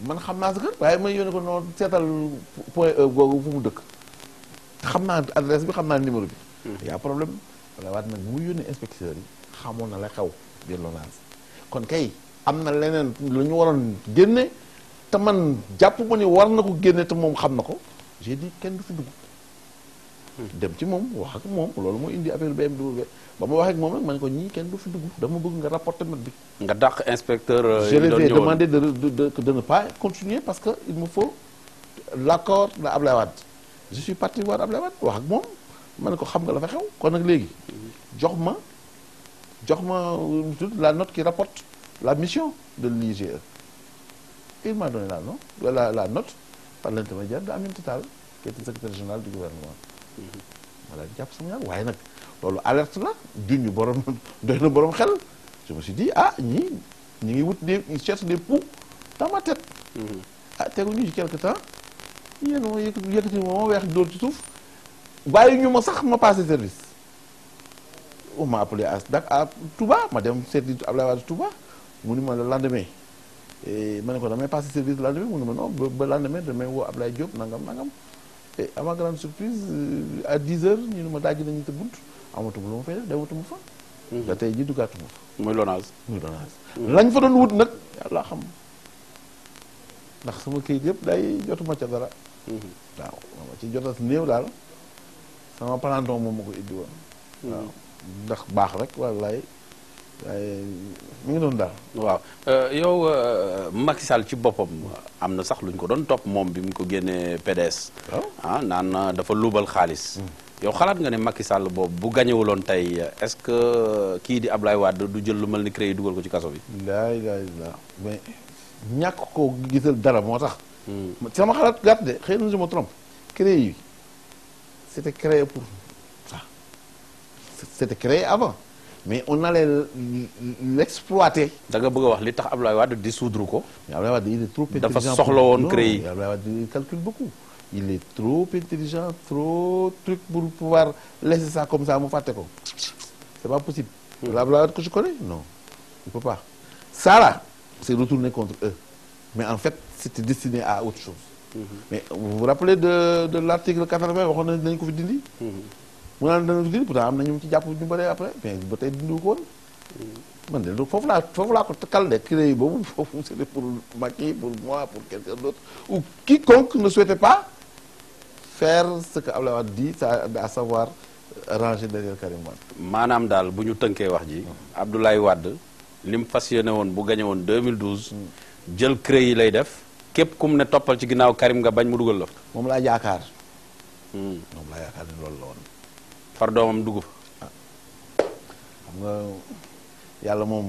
man xam naa sa kër waaye may yónnee ko noonu seetal point E googu fu mu dëkk xam naa adresse bi xam naa numéro bi. y a problème wala waat nag bu mu yónnee inspecteurs yi xamoon na la xew biir LONASE kon kay am na leneen lu ñu waroon génne te man jàpp ma ni war na ko génne te moom xam na ko j'ai dit kenn du fi dugg dem ci moom wax ak moom loolu moo indi affaire BMW ba ma wax ak moom nag ma ne ko ñii kenn du fi dugg dama bëgg nga rapporter note bi. nga dàq inspecteur. je les ai demandé de ne pas continuer parce que il me faut l'accord de Ablaye Wade. je suis parti voir Ablaye Wade wax ak moom ma ne ko xam nga la fa xew kon nag léegi jox ma la note qui rapporte la mission de l'IGE. Il m'a donné la note par l'intermédiaire de Aminata Tall qui était secrétaire général du gouvernement. Voilà jàpp sama ñaar waaye nag loolu alerte la duñu borom doy na borom xel. Je me suis dit ñi ngi wut ils cherchent des poux dans ma tête. teguñu ci quelque temps yéen ma yëkkati ma weex dóor ci suuf bàyyi ñu ma sax ma passé service. On m'a appelé à Touba ma dem seeti Ablaye Wade Touba mu ni ma le lendemain ma ne ko damay passé service le lendemain mu ne ma non ba lendemain damay woo Ablaye Diop nangam et à ma grande surprise à 10h ñu ne ma dajji nañu te bunt amatuma lu ma fay def dematuma fa. da tey ji duggaatuma fa. muy Lonase. lañ fa doon wut nag yàlla xam ndax sama kayit yëpp day jotuma ca dara. waaw ma ci jotas néew daal sama palanton moom ma ko indi woon. waaw ndax baax rek wallaay waaye mi ngi doon daal. waaw yow Macky Sall ci boppam am na sax luñ ko doon topp moom bi mu ko génnee PDS. naan dafa luubal xaalis. yow xalaat nga ne Macky Sall boobu bu gañewuloon tey est-ce que kii di Ablaye Wade du jël lu mel ni CREI dugal ko ci kaso bi. laa mais ñàkk ko gisal dara moo tax. sama xalaat gàtt de xëy na je me trompe CREI yi c'était créé pour ça c'était créé avant. mais on allait l'exploiter. da nga bëgg a wax li tax Ablaye Wade dissoudre ko. mais Ablaye Wade il est trop intelligent. dafa soxla woon CREI. Ablaye Wade il calcule beaucoup. il est trop intelligent trop truc pour pouvoir laisser ça comme ça mu fàtte ko. c'est pas possible. Ablaye Wade que je connais non il peut pas. ça là c'est retourné contre eux mais en fait c'était destiné à autre chose. mais vous vous rappelez de l'article 80 waxoon nañu dañu ko fi dindi. mu naan dana dindi pourtant am na ñu ci jàpp ñu bëree après mais ba tey dindiwu ko woon. man de foofu laa ko kal de CREI boobu foofu c'était pour Macky pour moi pour quelqu'un d'autre ou quiconque ne souhaitait pas faire ce que Abdoulaye Wade dit à savoir ranger derrière Karim Wade. maanaam daal bu ñu tënkee wax ji. Abdoulaye Wade li mu fas yéene woon bu gañe woon 2012. jël CREI lay def képp kum ne toppal ci ginnaaw Karim nga bañ mu dugal la. moom laa yaakaar. moom laa yaakaar ne loolu la woon. far doomam dugg fa. xam nga yàlla moom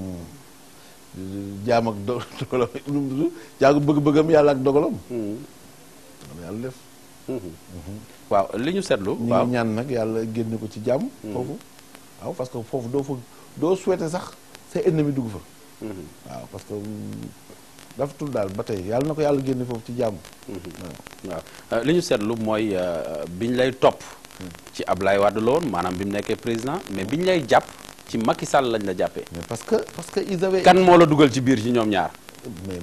jaam ak dogalam nu mu tudd jaagu bëgg-bëggam yàlla ak dogalam. yàlla def. waaw li ñu seetlu. ñu ngi ñaan nag yàlla génne ko ci jàmm. foofu waaw parce que foofu doo souhaiter sax say ennemi dugg fa. waaw parce que dafa tul daal ba tey yàlla na ko yàlla génne foofu ci jàmm. waaw li ñu seetlu mooy biñ lay topp. ci Ablaye Wade la woon maanaam bi mu nekkee président mais biñ lay jàpp ci Macky Sall lañ la jàppee. mais parce que ils avaient. kan moo la dugal ci biir ci ñoom ñaar. mais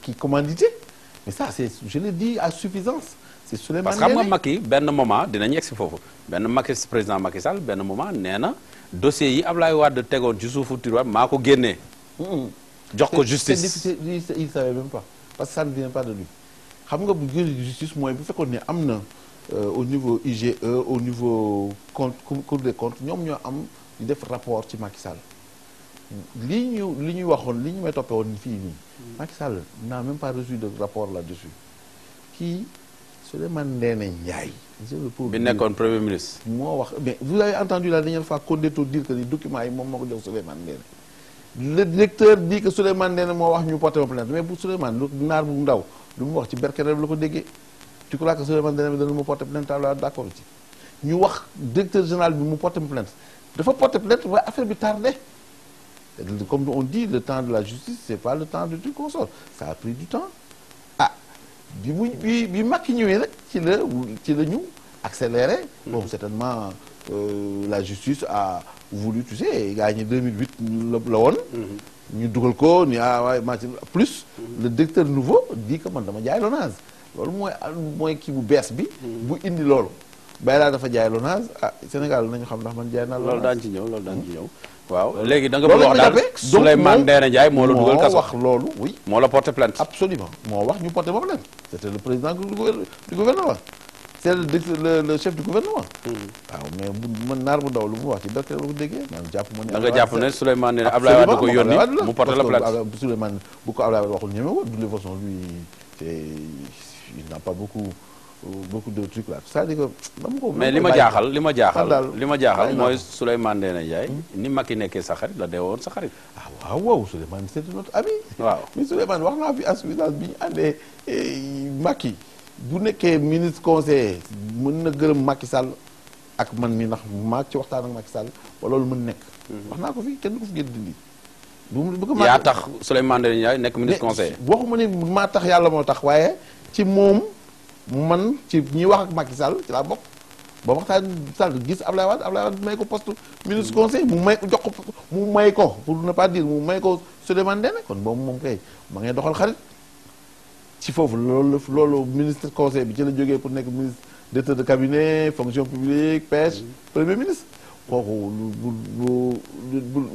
qui commandité mais ça c'est je l'ai dit à suffisance. c'est Souleymane parce que xam nga Macky benn moment dinañ yegg si foofu benn président Macky Sall benn moment nee na dossiers yi Ablaye Wade tegoon ci suufu tiroir maa ko génnee. jox ko justice c'est difficile il savait même pas parce que ça ne vient pas de lui xam nga bu justice mooy bu fekkoon ne am na. Au niveau IGE au niveau Cour des comptes ñoom ñoo am di def rapport ci Macky Sall li ñuy waxoon li ñu may toppee woon fii nii Macky Sall n'a même pas reçu de rapport là-dessus kii Souleymane Ndéné Ndiaye bi nekkoon premier ministre moo wax mais vous avez entendu la dernière fois Condé dire que les documents yi moom moo ko jox Souleymane Ndéné le directeur dit que Souleymane Ndéné moo wax ñu porté ma plainte mais bu Souleymane naar bu ndaw lu mu wax ci berkere la ko déggee tu crois que Souleymane Ndéné dana mu porter plainte la d'accord ci ñu wax directeur général bi mu porter plainte dafa porter plainte waaye affaire bi tardé comme on dit le temps de la justice c'est pas le temps de tout consort ça a pris du temps bi Macky ñëwee rek ci la ñu accéléré bon certainement la justice a voulu tu sais gagné 2008 la woon ñu dugal ko ni waaye plus le directeur nouveau dit que man dama jaay Lonase loolu mooy kii bu bees bi. bu indi loolu. bay laa dafa jaay Lonase Sénégal nañu xam ndax man jaay naa Lonase. loolu daan ci ñëw waaw léegi da nga bëgg wax daal Souleymane Ndéné Ndiaye moo la dugal kaso. moo wax loolu oui. moo la porté plainte. absolument moo wax ñu porté ma plainte. c'était le président du gouvernement. c'est le chef du gouvernement. waaw mais man naar bu ndaw lu mu wax ci docteur la ko déggee man jàpp ma ne. da nga jàpp ne Souleymane nee na Abdoulaye Wade da ko yónni mu porté la plainte. Souleymane bu ko Abdoulaye Wade waxul ñeme woon de toute façon lui il n'a pas beaucoup de trucs là c'est-à-dire que dama ko. mais li ma jaaxal mooy Souleymane Ndéné Ndiaye ni Macky nekkee sa xarit la dee woon sa xarit. ah waaw Souleymane c'est notre ami. waaw mais Souleymane wax naa fi assurance bi ñu àndee Macky bu nekkee ministre conseiller mën na gërëm Macky Sall ak man mi ndax maa ci waxtaan ak Macky Sall wala loolu mën nekk. wax naa ko fi kenn du ko fi gën dindi. yaa tax Souleymane Ndéné Ndiaye nekk ministre conseiller. waxuma ni maa tax yàlla moo tax waaye ci moom man ci ñi wax ak Macky Sall ci laa bokk ba waxtaan Sall gis Ablaye Wade may ko poste ministre conseil mu may ko jox ko mu may ko pour ne pas dire mu may ko Souleymane Ndéné kon boobu moom kay ma ngay doxal xarit ci foofu loolu ministre conseil bi ci la jógee pour nekk ministre directeur de cabinet fonction publique pêche premier ministre kooku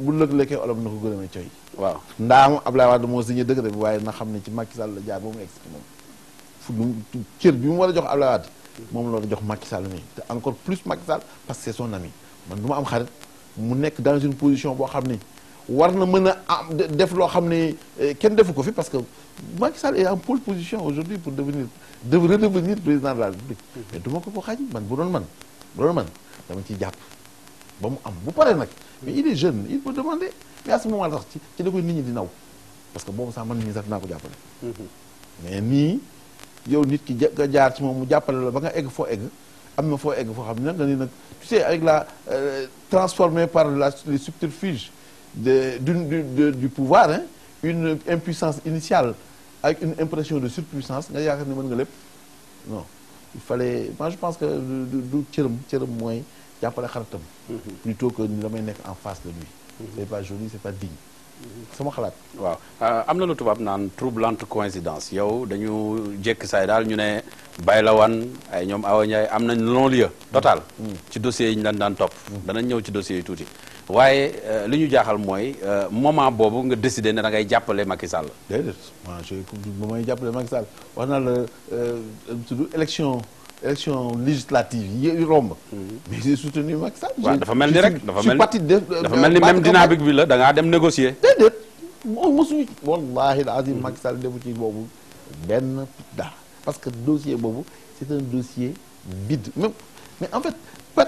bu lëg-lekkee olof na ko gërëmee coy waaw ndaam Ablaye Wade moo signé décret bi waaye na xam ne ci Macky Sall la jaar ba mu egg ci moom fu cër bi mu war a jox Ablaye Wade moom la war a jox Macky Sall nii te encore plus Macky Sall parce que c'est son ami man du ma am xarit mu nekk dans une position boo xam ni war na mën a am def loo xam ne kenn defu ko fi parce que Macky Sall est en pole position aujourd'hui pour redevenir président de la République mais du ma ko xañ man bu doon man dama ciy jàpp ba mu am bu paree nag mais il est jeune il peut demander mais à ce moment là sax ci da koy nit ñi di naw parce que boobu sax man mii sax dinaa ko jàppale mais nii yow nit ki nga jaar ci moom mu jàppale la ba nga egg foo egg am na foo egg foo xam ne nag nga ni nag tu sais avec la transformé par les subterfuges du pouvoir hein, une impuissance initiale avec une impression de surpuissance nga yaakaar ne mën nga lépp non il fallait moi je pense que du cëram mooy jàppale xaritam plutôt que ni damay nekk en face de lui c'est pas joli c'est pas digne sama xalaat waaw am na lu tubaab naan troublante coïncidence yow dañu jékki saay daal ñu ne Baylawan ay ñoom Awa Ndiaye am nañ non-lieu total ci dossiers yi ñu leen daan topp danañ ñëw ci dossiers yi tuuti waaye li ñu jaaxal mooy moment boobu nga décidé ne da ngay jàppale Macky Sall. déedéet moi ba may jàppale Macky Sall wax naa la tudd élection législative yi romb. mais j'ai soutenu Macky Sall. waaw dafa mel ni rek dafa mel ni même dynamique bi la da ngaa dem négocier. déedéet mosuñu wallahi alazim Macky Sall defu ci boobu benn dara parce que dossier boobu c'est un dossier vide même mais en fait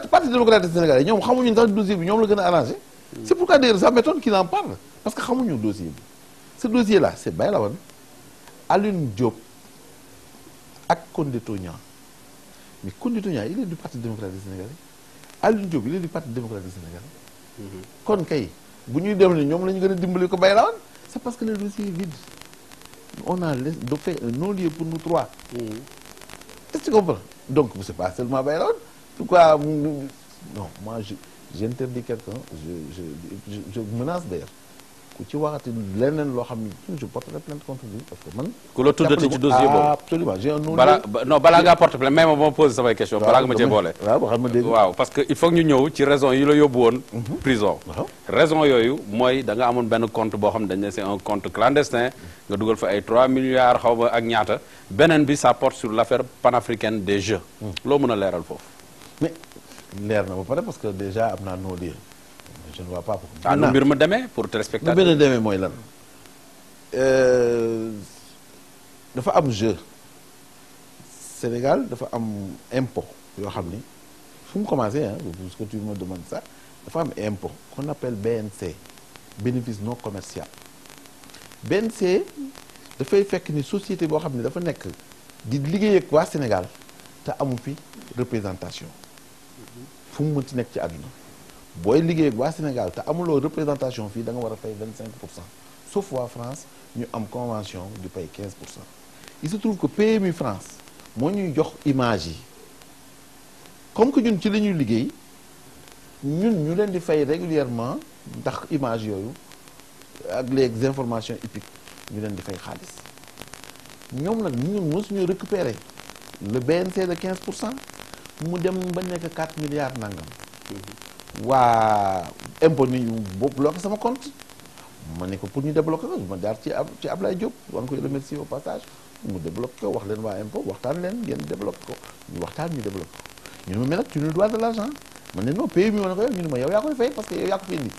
parti démocratique sénégalais ñoom xamuñu sax dossier bi ñoom la gën a arrangé. c'est pourquoi d'ailleurs ça m'étonne qu'il en parle parce que xamuñu dossier bi ce dossier là c'est Baylawan Alioune Diop ak Condé Niang mais Condé Niang il est du parti démocratique sénégalais Alioune Diop il est du parti démocratique sénégalais. kon kay bu ñuy dem ni ñoom la ñu gën a dimbali ko Baylawan c'est parce que le dossier est vide on a fait un non-lieu pour nous trois. Est-ce que tu comprends donc c'est pas seulement Baylawan pourquoi non moi j'interdis quelqu'un je menace d'ailleurs ku ci waxati leneen loo xam ni je porterai plainte contre lui parce que man. ku la tuddati ci dossier boobu absolument j'ai un non balaa ngaa porte plainte même ma poser samay question balaa nga ma cee boole. waaw parce que il faut que ñu ñëw ci raison yi la yóbbu woon. prison. raison yooyu mooy da nga amoon benn compte boo xam ne dañ ne c'est un compte clandestin nga dugal fa ay 3 milliards xaw ma ak ñaata beneen bi ça porte sur l'affaire panafricaine des jeux. loo mën a leeral foofu. mais leer na ba pare parce que déjà am naa non lieu je ne vois pas pourquoi. nu mbir ma demee pour téléspectateur. nu mbir ma demee mooy lan dafa am jeu Sénégal dafa am impôt yoo xam ni fu mu commencé hein parce que tu me demandes ça dafa am impôt qu'on appelle BNC bénéfice non commercial BNC dafay fekk ni société boo xam ne dafa nekk di liggéey ak waa Sénégal te amu fi représentation fu mu mënti nekk ci àdduna booy liggéey ak waa Sénégal te amuloo représentation fii da nga war a fay 25% sauf waa France ñu am convention di pay 15%. il se trouve que PMU France moo ñuy jox image yi comme que ñun ci la ñuy liggéey ñun ñu leen di fay régulièrement ndax image yooyu ak les informations hippiques ñu leen di fay xaalis ñoom nag ñun mosuñu récupérer le BNC de 15% mu dem ba nekk 4 milliards nangam. waa impôt ni ñu bloqué sama compte ma ne ko pour ñu débloquer ko ma jaar ci Ablaye Diop war nga koy remercier au passage mu débloqué ko wax leen waa impôt waxtaan leen ngeen débloqué ko ñu waxtaan ñu débloqué ko ñu ne ma mais nag tu nous dois de l'argent man ne non PMU ma ne ko yow ñu ne ma yow yaa koy fay parce que yow yaa ko fi indi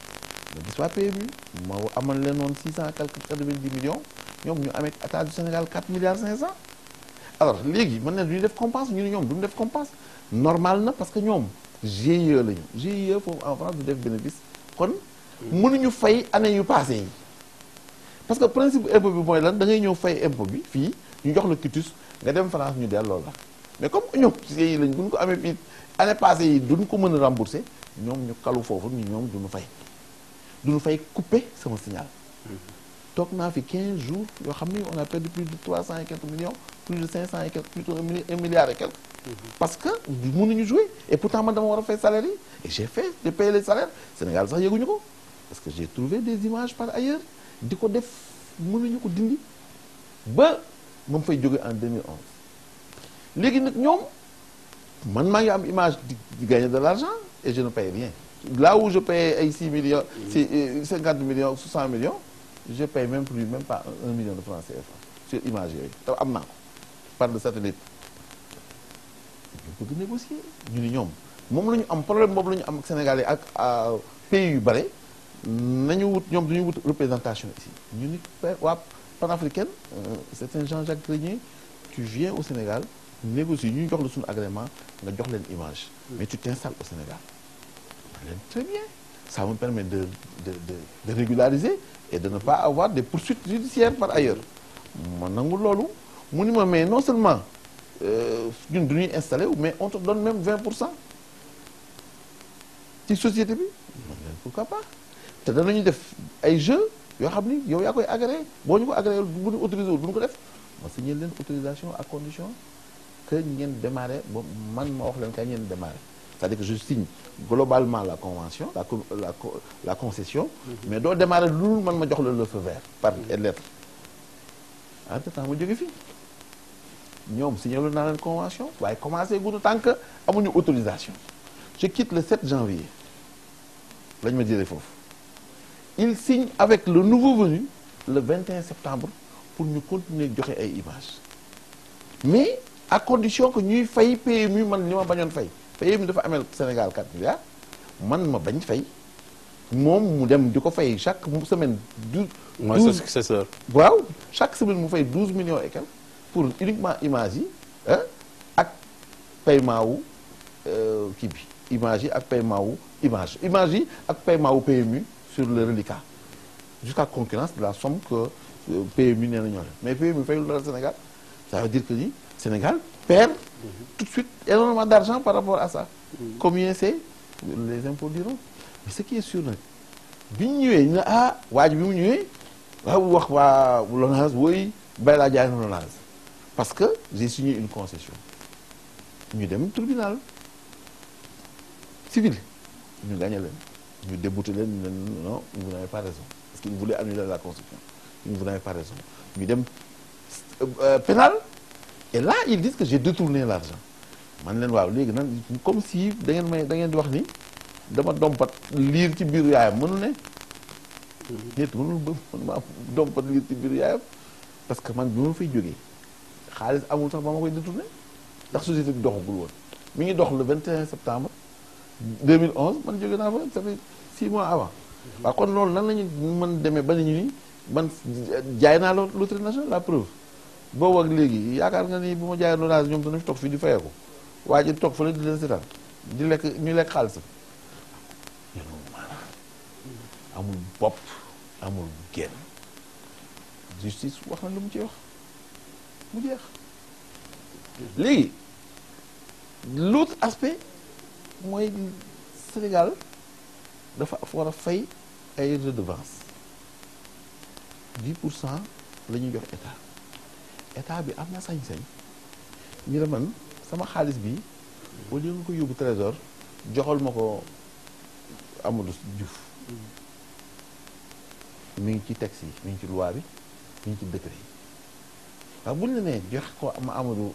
ma gis waa PMU ma amal leen woon 690 millions ñoom ñu amee état du Sénégal 4 milliards 500 alors léegi man ne du ñu def compense ñu ne ñoom du ñu def compense normal na parce que ñoom GIE lañu GIE foofu en France du def bénéfice kon mënuñu fay année yu passé yi parce que principe impôt bi mooy lan da ngay ñëw fay impôt bi fii ñu jox la quitus nga dem France ñu delloo la mais comme ñoom GIE lañ buñ ko amee fii année passée yi duñ ko mën a rembourser ñoom ñu kalu foofu ñu ñoom duñu fay couper sama signal toog naa fi 15 jours yoo xam ni on a perdu plus de 300 et quelques millions plus de 500 et quelques plutôt 1 milliard et quelques parce que mënuñu jouer et pourtant man dama war a fay salaire yi et j'ai payé les salaires Sénégal sax yëguñu ko parce que j'ai trouvé des images par ailleurs di ko def mënuñu ko dindi ba moom fay jóge en 2011 léegi nag ñoom man maa ngi am image di gagner de l'argent et je ne paye rien là où je paye ay 6 millions 50 millions 60 millions je paye même pas 1 million de francs CFA sur image yooyu te am naa ko par le satellite ñu bëgg négocier ñu ni ñoom moom la ñu am problème boobu la ñu am ak Sénégal yi ak pays yu bare nañu wut ñoom duñu wut représentation ici ñu ni waa panafricaine c'est un Jean-Jacques Grenier tu viens au Sénégal négocie ñu jox la suñu agrément nga jox leen image mais tu t'installes au Sénégal ma leen très bien ça me permet de régulariser et de ne pas avoir des poursuites judiciaires par ailleurs ma nangu loolu mu ni ma mais non seulement ñun du ñuy installé mais on te donne même 20% ci société bi man leen pourquoi pas te danañu def ay jeux yoo xam ni yow yaa koy agréé boo ñu ko agréé bu ñu autorisé wul bu ñu ko def ma signé leen autorisation à condition que ngeen démarrer ba man ma wax leen kay ngeen démarrer c'est-à-dire que je signe globalement la convention la concession mais doo démarrer loolu man ma jox la le feu vert par lettre entre temps ma jóge fii ñoom signé lu naa leen convention waaye commencé gunu tant que amuñu autorisation je quitte le 7 janvier lañ ma jëlee foofu il signe avec le nouveau venu le 21 septembre pour ñu continuer joxe ay images mais à condition que ñuy fay PMU man li ma bañoon fay PMU dafa amel Sénégal 4 milliards man ma bañ fay moom mu dem di ko fay chaque semaine 12 mooy sa successeur waaw chaque semaine mu fay 12 millions et quelques pour uniquement image yi ak paiement wu kii bi image yi ak paiement wu image yi ak paiement wu PMU sur le reliquat jusqu'à concurrence de la somme que PMU nee na ñoo mais PMU fayul dara Sénégal ça veut dire que ni Sénégal perd tout de suite énormément d'argent par rapport à ça combien c'est les impôts diront mais ce qui est sûr nag bi ñu ñëwee ñu ne waa ji bi mu ñëwee waaw wax waa LONASE wooy bay laa jaay na LONASE parce que j'ai signé une concession ñu dem tribunal civil ñu gagné leen ñu débouté leen ñu leen non vous n'avez pas raison parce qu'ils voulaient annuler la concession vous n'avez pas raison ñu dem pénal et là ils disent que j'ai détourné l'argent man leen waaw léegi nag comme si da ngeen di wax ni dama dompat liir ci biiru yaayam mënul ne nit mënul ma dompat liir ci biiru yaayam parce que man bi ma fay jógee xaalis amul sax ba ma koy détourné ndax société bi doxagul woon mi ngi dox le 21 septembre 2011 man jóge naa fa ça fait 6 mois avant waaw kon loolu nan lañu mën demee ba nañu ni man jaay naa loterie nationale la preuve boobu ak léegi yaakaar nga ni bu ma jaayee LONASE ñoom dana fi toog fii di fayeeku waa ji toog fële di leen seetaan di lekk ñu lekk xaalisam amul bopp amul genn justice wax na lu mu ci wax mu jeex léegi l'autre aspect mooy Sénégal dafa war a fay ay redevance 10% la ñuy jox état bi am na sañ-sañ ñu ne man sama xaalis bi au lieu nga ko yóbbu trésor joxal ma ko Amadou Diouf mi ngi ci texte yi mi ngi ci loi bi mi ngi ci décret yi waaw bu ñu la nee jox ko ma Amadou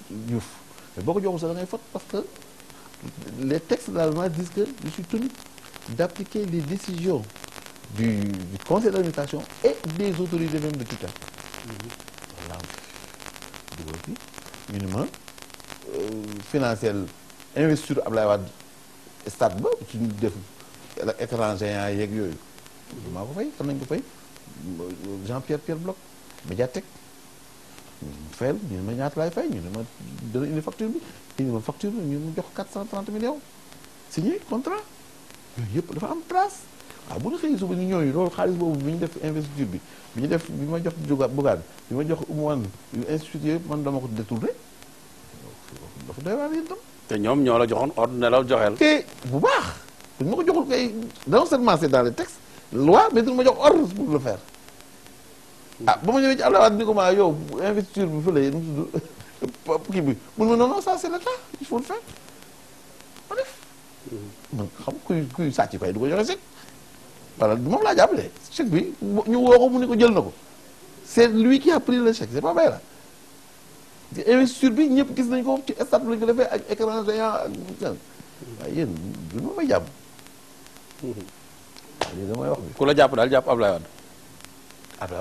Diouf mais boo ko joxul sax da ngay faute parce que les textes de la loi disent que je suis tenu d'appliquer les décisions du conseil d'administration et des autorités même de tutelle. Voilà. bi ñu ni ma financier investiture Ablaye Wade stade ba suñu def écran géant yeeg yooyu maa ko fay kan nañ ko fay Jean-Pierre Bloch Médiathèque fayal ñu ne ma ñaata laay fay ñu ne ma dana indi facture bi indi ma facture bi ñu ma jox 430 millions signé contrat yooyu yëpp dafa am trace waaw bu ñu xëyee suba ñu ñooñu loolu xaalis boobu bi ñu def investiture bi ñu def bi ma jox Bougane bi ma jox Oumouane yu institut yëpp man dama ko détourné dafa doy waar yéen tam te ñoom ñoo la joxoon ordre ne la joxeel. te bu baax dañ ma ko joxul kay non seulement c'est dans les textes loi mais duñ ma jox ordre pour le faire ah ba ma ñëwee ci Abdoulaye Wade ni ko maa yow investiture bi fële nu mu tudd kii bi mun ma non non ça c'est l'État il faut le faire ma def man xam kuy sàcc koy du ko joxe chèque voilà moom laa jàppale chèque bi ñu woo ko mu ni ko jël na ko c'est lui qui a pris le chèque c'est pas Bayla investiture bi ñëpp gis nañ ko ci stade lañ ko defee ak écran géant ak waaye yéen du ma may jàmm waaw lii damay wax bi ku la jàpp daal jàpp Ablaye Wade.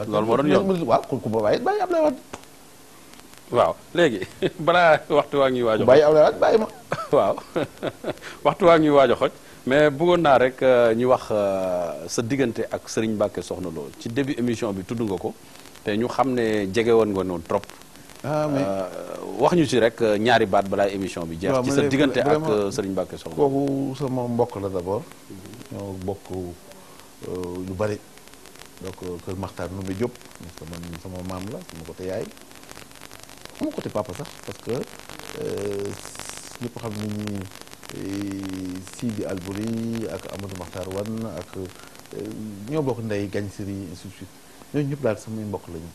loolu moo doon yoon waaw ku ma bàyyi bàyyi Ablaye Wade waaw léegi balaa waxtu waa ñuy waajo bàyyi Ablaye Wade bàyyi ma waaw waxtu waa ñuy waajo xoj mais bëggoon naa rek ñu wax sa diggante ak Serigne Mbacké Soxna Lo ci début émission bi tudd nga ko te ñu xam ne jege woon nga noonu trop. mais wax ñu ci rek ñaari baat balaa émission bi jeex. ci sa diggante ak Serigne Mbacké Soxna Lo. kooku sama mbokk la d'abord. ñoo bokk lu bari. donc kër Makhtar Ndoumbe Diop sama maam la sama côté yaay sama côté papa sax parce que ñëpp xam nañu ni Sidi Albouri ak Amadou Makhtar Wane ak ñoo bokk ndey gañ siri ainsi de suite ñooñu ñëpp daal samay mbokk lañu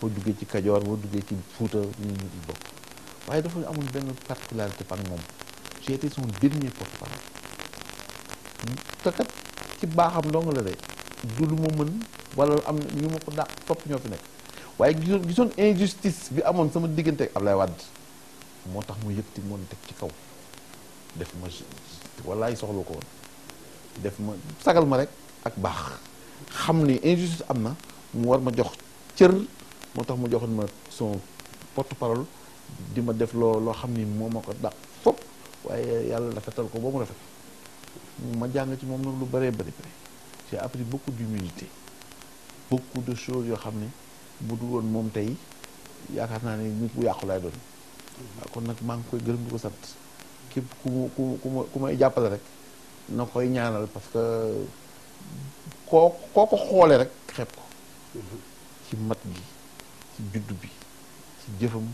boo duggee ci Kajoor boo duggee ci Fuuta ñu ngi bokk waaye dafa amul benn particularité par moom j'ai été son dernier porte-parole te kat ci baaxam ndongo la de du lu ma mën wala am na ñu ma ko dàq topp ñoo fi nekk waaye gisoon injustice bi amoon sama diggante ak Ablaye Wade moo tax mu yëkkati moon teg ci kaw def ma wallaay soxla ko woon def ma sagal ma rek ak baax xam ni injustice am na mu war ma jox cër moo tax mu joxoon ma son porte-parole di ma def loo xam ni moo ma ko dàq fop waaye yàlla rafetal ko ba mu rafet ma jàng ci moom nag lu bëree bëri j'ai appris beaucoup d'humilité beaucoup de choses yoo xam ne bu dul woon moom tey yaakaar naa ne nit bu yàqu laay doon waaw kon nag maa ngi koy gërëm di ko sant képp ku may jàppale rek na koy ñaanal parce que koo ko xoolee rek xeeb ko ci mat gi ci juddu bi ci jëfam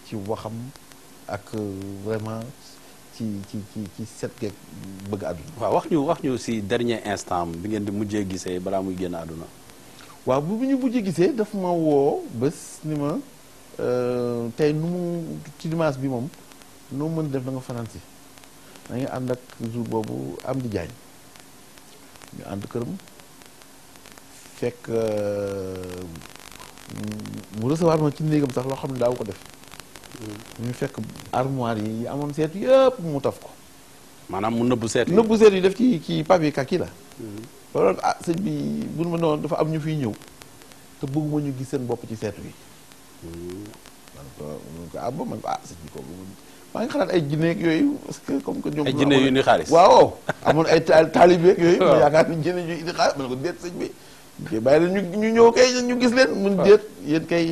ci waxam ak vraiment ci set geeg bëgg àdduna. waaw wax ñu si dernier instant bi ngeen di mujjee gisee balaa muy génn àdduna. waaw bu ñu mujjee gisee daf ma woo bés ni ma tey nu mu ci dimanche bi moom noo mën def da nga fanaan si da nga ànd ak jour boobu am di jaañ ñu ànd këram fekk mu recevoir ma ci néegam sax loo xam ne daaw ko def. ñu fekk armoire yi amoon seetu yëpp mu taf ko. maanaam mu nëbbu seetu yi nëbbu seetu yi def ci papier kaki la. loolu ah sëñ bi bu ma noonu dafa am ñu fiy ñëw te bëgguma ñu gis seen bopp ci seetu yi. man ko ah ba man ko ah sëñ bi kooku maa ngi xalaat ay jinne ak yooyu parce que comme que ñoom. ay jinne yu indi xaalis. waaw amoon ay taalibe ak yooyu. ma yaakaar ni jinne yu indi xaalis ma ne ko déet sëñ bi. kay bàyyi leen ñu ñëw kay ñu gis leen. mun déet yéen kay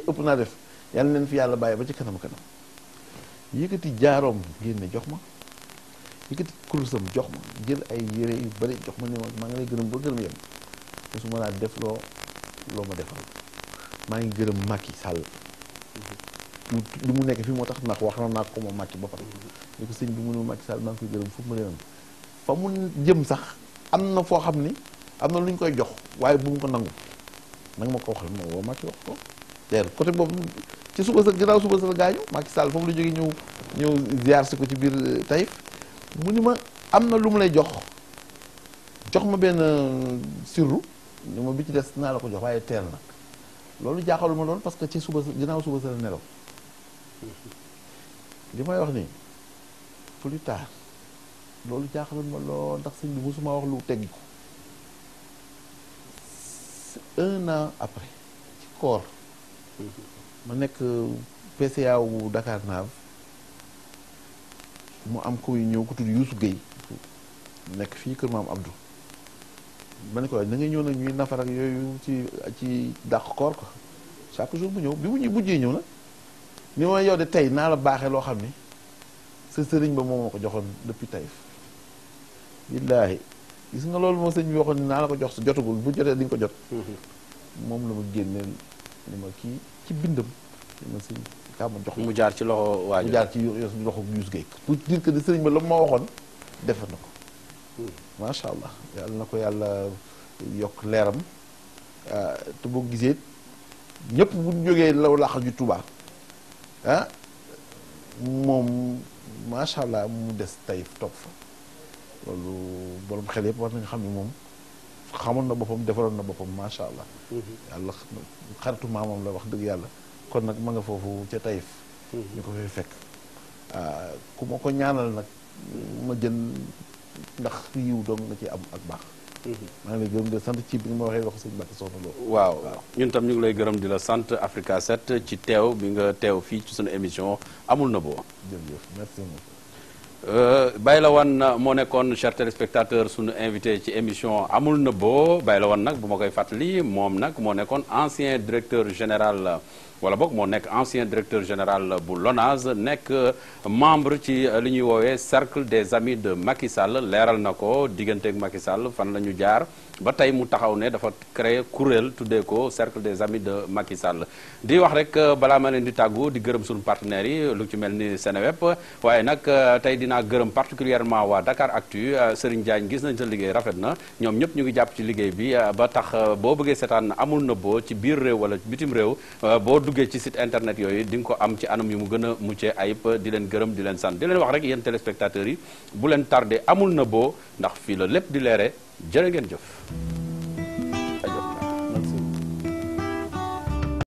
ëpp naa def. yàlla leen fi yàlla bàyyi ba ci kanam yëkkati jaaroom génne jox ma yëkkati kurusam jox ma jël ay yére yu bari jox ma ne ma maa ngi lay gërëm ba gërëm yem te su ma laa def loo ma defal maa ngi gërëm Macky Sall li mu nekk fii moo tax ndax wax naa ko ma Macky ba pare ni ko sëñ bi mu ne Macky Sall maa ngi koy gërëm fu mu ma leen fa mu jëm sax am na foo xam ni am na lu ñu koy jox waaye bu mu ko nangu nanga ma ko waxal ma woo Macky wax ko der côté boobu ci suba sa ginnaaw suba sa gaañu Macky Sall foofu la jógee ñëw ziar si ko ci biir Taïf mu ni ma am na lu mu lay jox ma benn sirru ni ma bi ci des naa la ko jox waaye teel nag loolu jaaxalu ma doon parce que ci suba sa ginnaaw suba sa la nelaw li may wax nii plus tard loolu jaaxaloon ma lool ndax sëñ bi mosuma wax lu teggi ko 1 an après ci koor ma nekk PCA wu Dakar Nav mu am ko ñëw ku tudd Youssou Gueye nekk fii kër maam Abdou ma ne ko na nga ñëw nag ñuy nafar ak yooyu ci dàq koor ko chaque jour bu ñëw bi mu ñu bujjee ñëw nag ni ma yow de tey naa la baaxee loo xam ni sa sëriñ ba moom moo ko joxoon depuis Taïf billaahi gis nga loolu moo sëñ bi waxoon ni naa la ko jox sa jotagul bu jotee di nga ko jot moom la ma génneel ni ma kii ci bindam ni ma sëñ kaa ma jox mu jaar ci loxo waaju mu jaar ci loxo Youssou Gueye pour dire que de sëriñ ba la ma waxoon defar na ko macha allah yàlla na ko yàlla yokk leeram te boo gisee ñëpp bu ñu jógee law làq ju Tuubaa ah moom macha allah mu des Taïf topp fa loolu borom xel yëpp war nañu xam ne moom xamoon na boppam defaroon na boppam macha allah. yàlla xaritu maamam la wax dëgg yàlla kon nag ma nga foofu ca Taïf. ñu ko fay fekk ku ma ko ñaanal nag ma jën ndax yiw doom nga ci am ak baax. maa ngi lay gërëm di sant ci bi nga ma waxee wax sëñ Mbacke Soxna Lo. waaw ñun tam ñu ngi lay gërëm di la sant Africa 7 ci teew bi nga teew fii ci sunu émission amul na boo. jërëjëf merci beaucoup. Baye Lawane moo nekkoon cher téléspectateur sunu invité ci émission amul na boo Baye Lawane nag bu ma koy fàttali moom nag moo nekkoon ancien directeur général. wala boog moo nekk ancien directeur général bu LONASE nekk membre ci li ñuy woowee cercle des amis de Macky Sall leeral na ko diggante ak Macky Sall fan la ñu jaar ba tey mu taxaw ne dafa créer kuréel tuddee ko cercle des amis de Macky Sall di wax rek balaa ma leen di tàggu di gërëm suñu partenaires yi lu ci mel ni Seneweb waaye nag tey dinaa gërëm particulièrement waa Dakar Actu Serigne Diagne gis nañ sa liggéey rafet na ñoom ñëpp ñu ngi jàpp ci liggéey bi ba tax boo bëggee seetaan amul na boo ci biir réew wala bitim réew boo duggee ci site internet yooyu di nga ko am ci anam yu mu gën a muccee ayib di leen gërëm di leen sant di leen wax rek yéen téléspectateurs yi bu leen tardé amul na boo ndax fii la lépp di leere jërë ngeen jëf